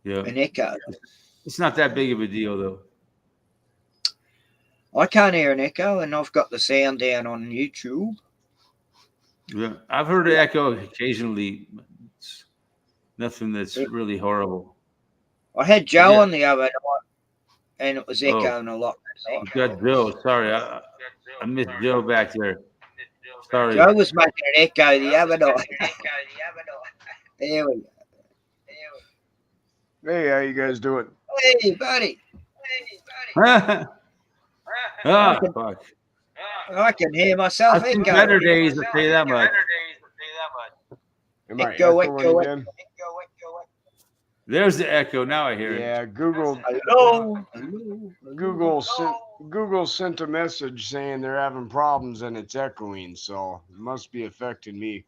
Yeah. An echo. It's not that big of a deal, though. I can't hear an echo, and I've got the sound down on YouTube. Yeah, I've heard an echo occasionally. It's nothing that's really horrible. I had Joe on the other night, and it was echoing a lot. You got Joe. Sorry, I missed Joe back there. Sorry. Joe was making an echo the other night. There we go. Hey, how you guys doing? Hey, buddy. Fuck. I can hear myself echo. Better days, I'll tell you that much. Am I echoing again? There's the echo. Now I hear it. Yeah, Google sent a message saying they're having problems and it's echoing, so it must be affecting me.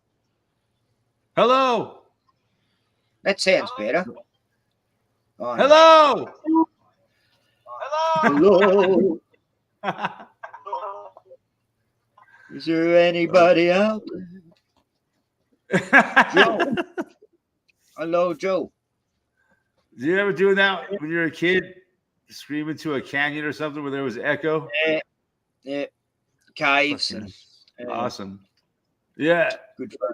Hello. That sounds better. Oh, hello. Hello. Is there anybody out there? Joe. Hello, Joe. Did you ever do that when you were a kid? Scream into a canyon or something where there was echo? Yeah. Caves. Awesome. Yeah. Good fun.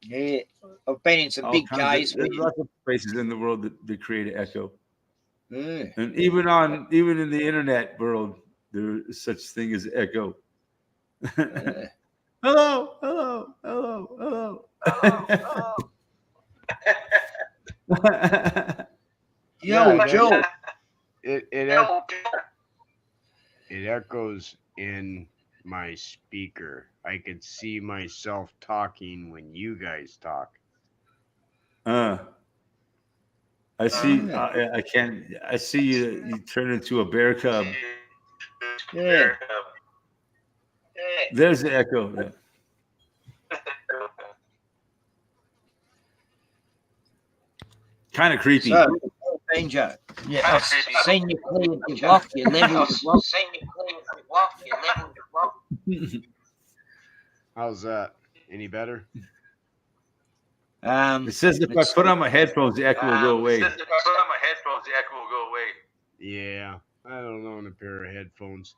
Yeah. I've been in some big caves. There's lots of places in the world that create an echo. Yeah. And even in the internet world, there is such thing as echo. Hello. Yo, Joe. It echoes in my speaker. I could see myself talking when you guys talk. I see. I can't. I see you turn into a bear cub. Yeah. There's the echo. Yeah. Kind of creepy. So, Danger. Yeah, I've seen you clear the block. You leveled the block. How's that? Any better? It says if I put on my headphones, the echo will go away. Yeah, I don't own a pair of headphones,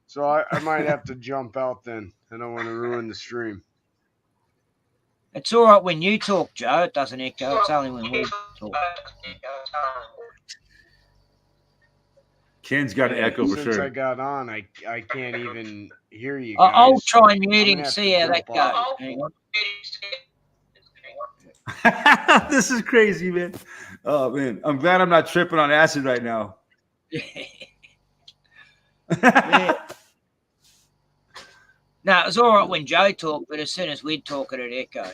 so I might have to jump out then. I don't want to ruin the stream. It's all right when you talk, Joe. It doesn't echo. It's only when we talk. Ken's got an echo for Since I sure. got on, I can't even hear you I'll guys. try I'm muting, gonna have see to how that jump off. goes. Hang on. This is crazy, man. Oh man, I'm glad I'm not tripping on acid right now. Yeah. No, it was all right when Joe talked, but as soon as we'd talk, it'd echo.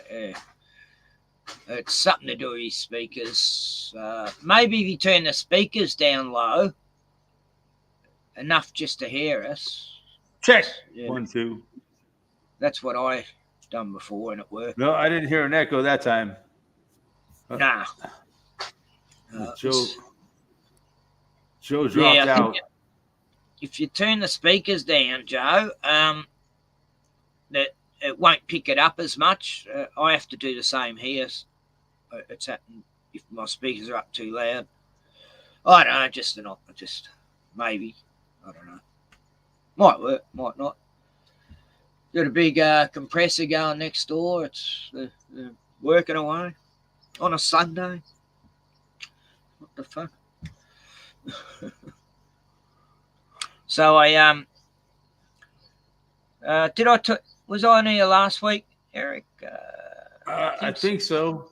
It's something to do with his speakers. Maybe if you turn the speakers down low, enough just to hear us. Check. Yeah. 1, 2. That's what I done before, and it worked. No, I didn't hear an echo that time. Nah. Joe dropped I think out. if you turn the speakers down, Joe, that it won't pick it up as much. I have to do the same here. It's happened if my speakers are up too loud. I don't know, just maybe. I don't know. Might work, might not. Got a big compressor going next door. It's working away on a Sunday. What the fuck? So I was I on here last week, Eric? I think so.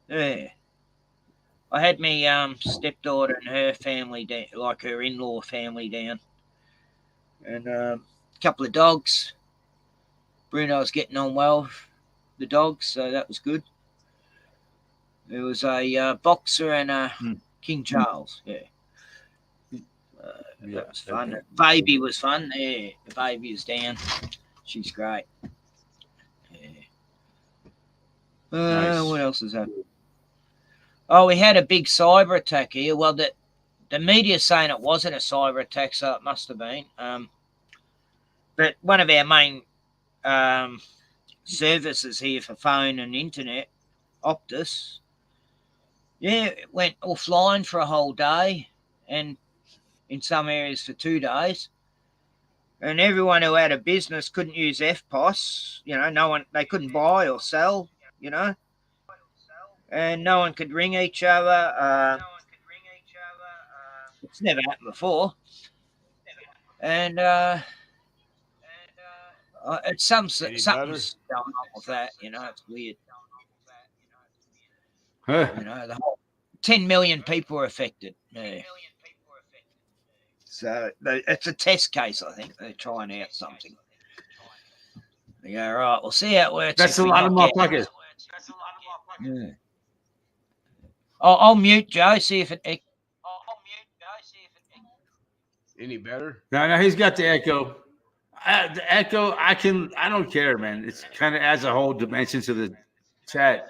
Yeah. I had my stepdaughter and her family down, like her in-law family down, and a couple of dogs. Bruno's getting on well with the dogs, so that was good. There was a boxer and a King Charles. Yeah. That was fun. Baby was fun. Yeah, the baby is down. She's great. Yeah. Nice. What else is happening? Oh, we had a big cyber attack here. Well, the media's saying it wasn't a cyber attack, so it must have been. But one of our main services here for phone and internet, Optus, yeah, it went offline for a whole day, and in some areas for 2 days. And everyone who had a business couldn't use FPOS. You know, they couldn't buy or sell, you know. And no one could ring each other. It's never happened before. And it's something's going on with that, you know. It's weird. You know, the whole 10 million people are affected. Yeah. So it's a test case, I think. They're trying out something. They go, right, we'll see how it works. That's a lot of motherfuckers. Yeah. I'll mute Joe, see if it. Any better? No, he's got the echo. The echo, I don't care, man. It's kind of adds a whole dimension to the chat.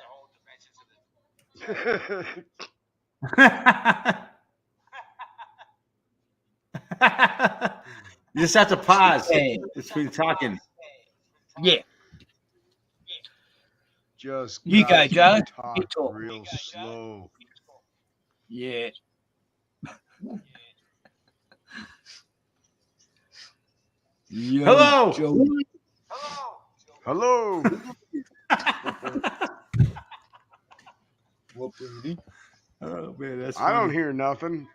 You just have to pause between talking. Yeah. Just you go, Joe. You talk real slow. Yeah. Hello. Joe. Hello. What, buddy? Oh man, that's I don't hear nothing.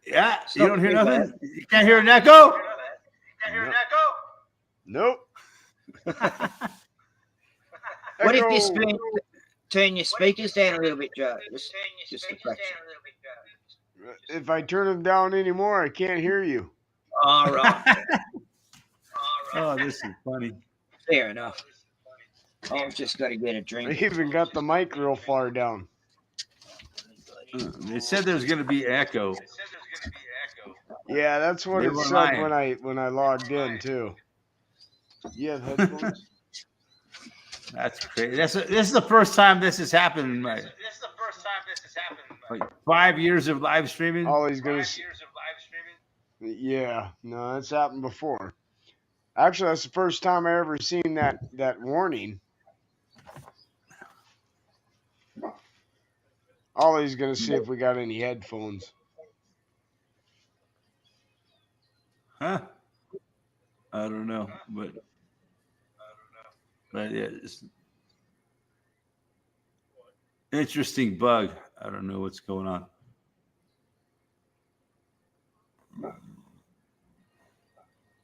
Yeah, you don't hear nothing? You can't hear an echo? Nope. What if you turn your speakers down a little bit, Joe? Just a fraction. If I turn them down anymore, I can't hear you. All right. Oh, this is funny. Fair enough. I've just got to get a drink. I even got the mic real far down. They said there was going to be echo. Yeah, that's what it said when I logged in too. You have headphones? That's crazy. This is the first time this has happened. Like 5 years of live streaming. Yeah, no, that's happened before. Actually, that's the first time I ever seen that warning. Ollie's gonna see if we got any headphones. Huh? I don't know, but yeah, it's interesting bug. I don't know what's going on.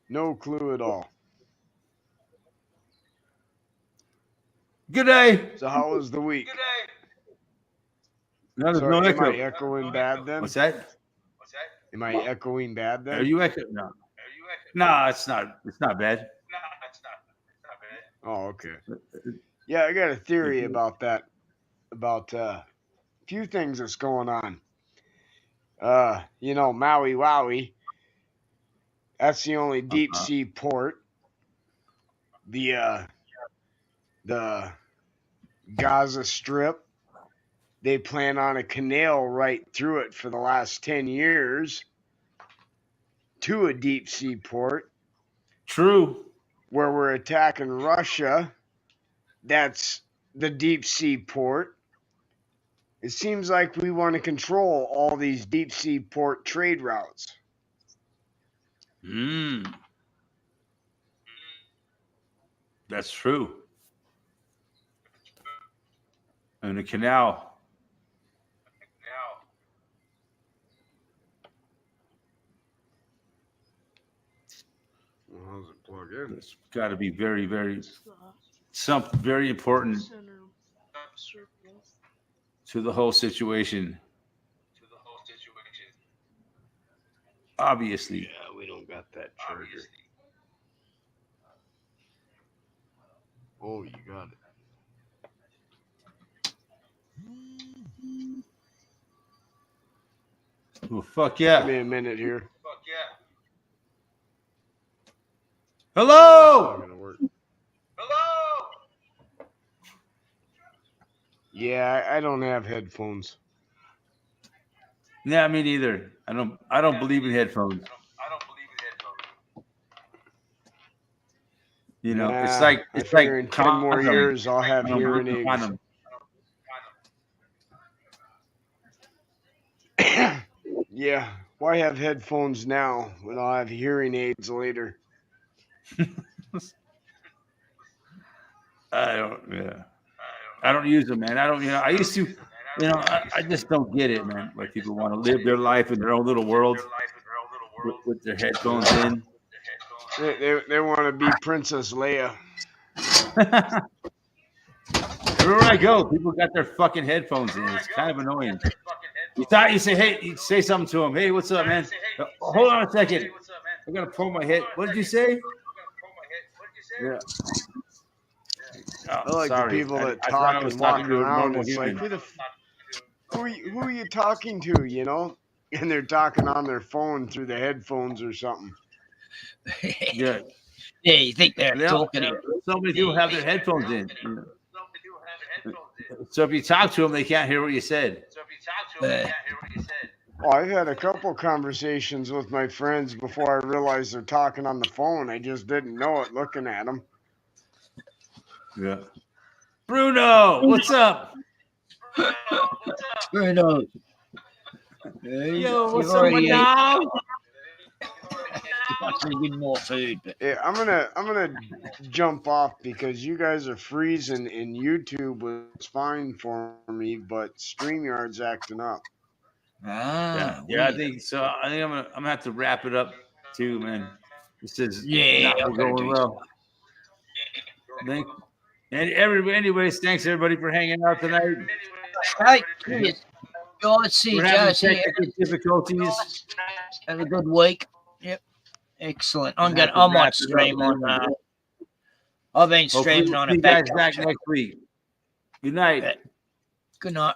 No clue at all. Good day. So how was the week? No, there's So no am I echo. echoing bad then? What's that? Am I echoing bad then? Are you echoing? No. No, it's not. It's not bad. Oh, okay. Yeah, I got a theory about that. About a few things that's going on. Maui Wowie. That's the only deep sea port. The Gaza Strip. They plan on a canal right through it for the last 10 years to a deep sea port. True. Where we're attacking Russia. That's the deep sea port. It seems like we want to control all these deep sea port trade routes. That's true. And the canal. Well, how's it plug in? It's got to be very, very something very important to the whole situation. Obviously. Yeah, we don't got that charger. Oh, you got it. Oh, fuck yeah. Give me a minute here. Hello. It's not gonna work. Yeah, I don't have headphones. Yeah, me neither. I don't believe in headphones. You know, it's Nah, like I it's figure like in 10 more condom. years I'll have hearing aids. Condom. Yeah, why have headphones now when I'll have hearing aids later? I don't use them, man. I used to, I just don't get it, man. Like people want to live their life in their own little world with their headphones in. They want to be Princess Leia. Everywhere I go, people got their fucking headphones in. It's kind of annoying. You say, hey, you say something to them. Hey, what's up, man? Hold on a second. I gotta pull my head. What did you say? Yeah. I like sorry. the people that I talk was and talking walk to a around. normal It's like, human. who are you talking to, you know? And they're talking on their phone through the headphones or something. Yeah. Yeah, you think they're talking to you. So many people have their headphones in. So if you talk to them, they can't hear what you said. Oh, I've had a couple conversations with my friends before I realized they're talking on the phone. I just didn't know it looking at them. Yeah. Bruno, what's up? Bruno. Yo, what's up, my dog? Actually, give more food. But... Yeah, I'm gonna jump off because you guys are freezing and YouTube was fine for me, but StreamYard's acting up. Yeah, I think so. I think I'm gonna have to wrap it up too, man. This is not going well. Anyways, thanks everybody for hanging out tonight. Hey, guys, see you We're having guys here. technical difficulties. Have a good week. Yep, excellent. I might stream on. I've been streaming on a back. Back next week. Good night. Good night.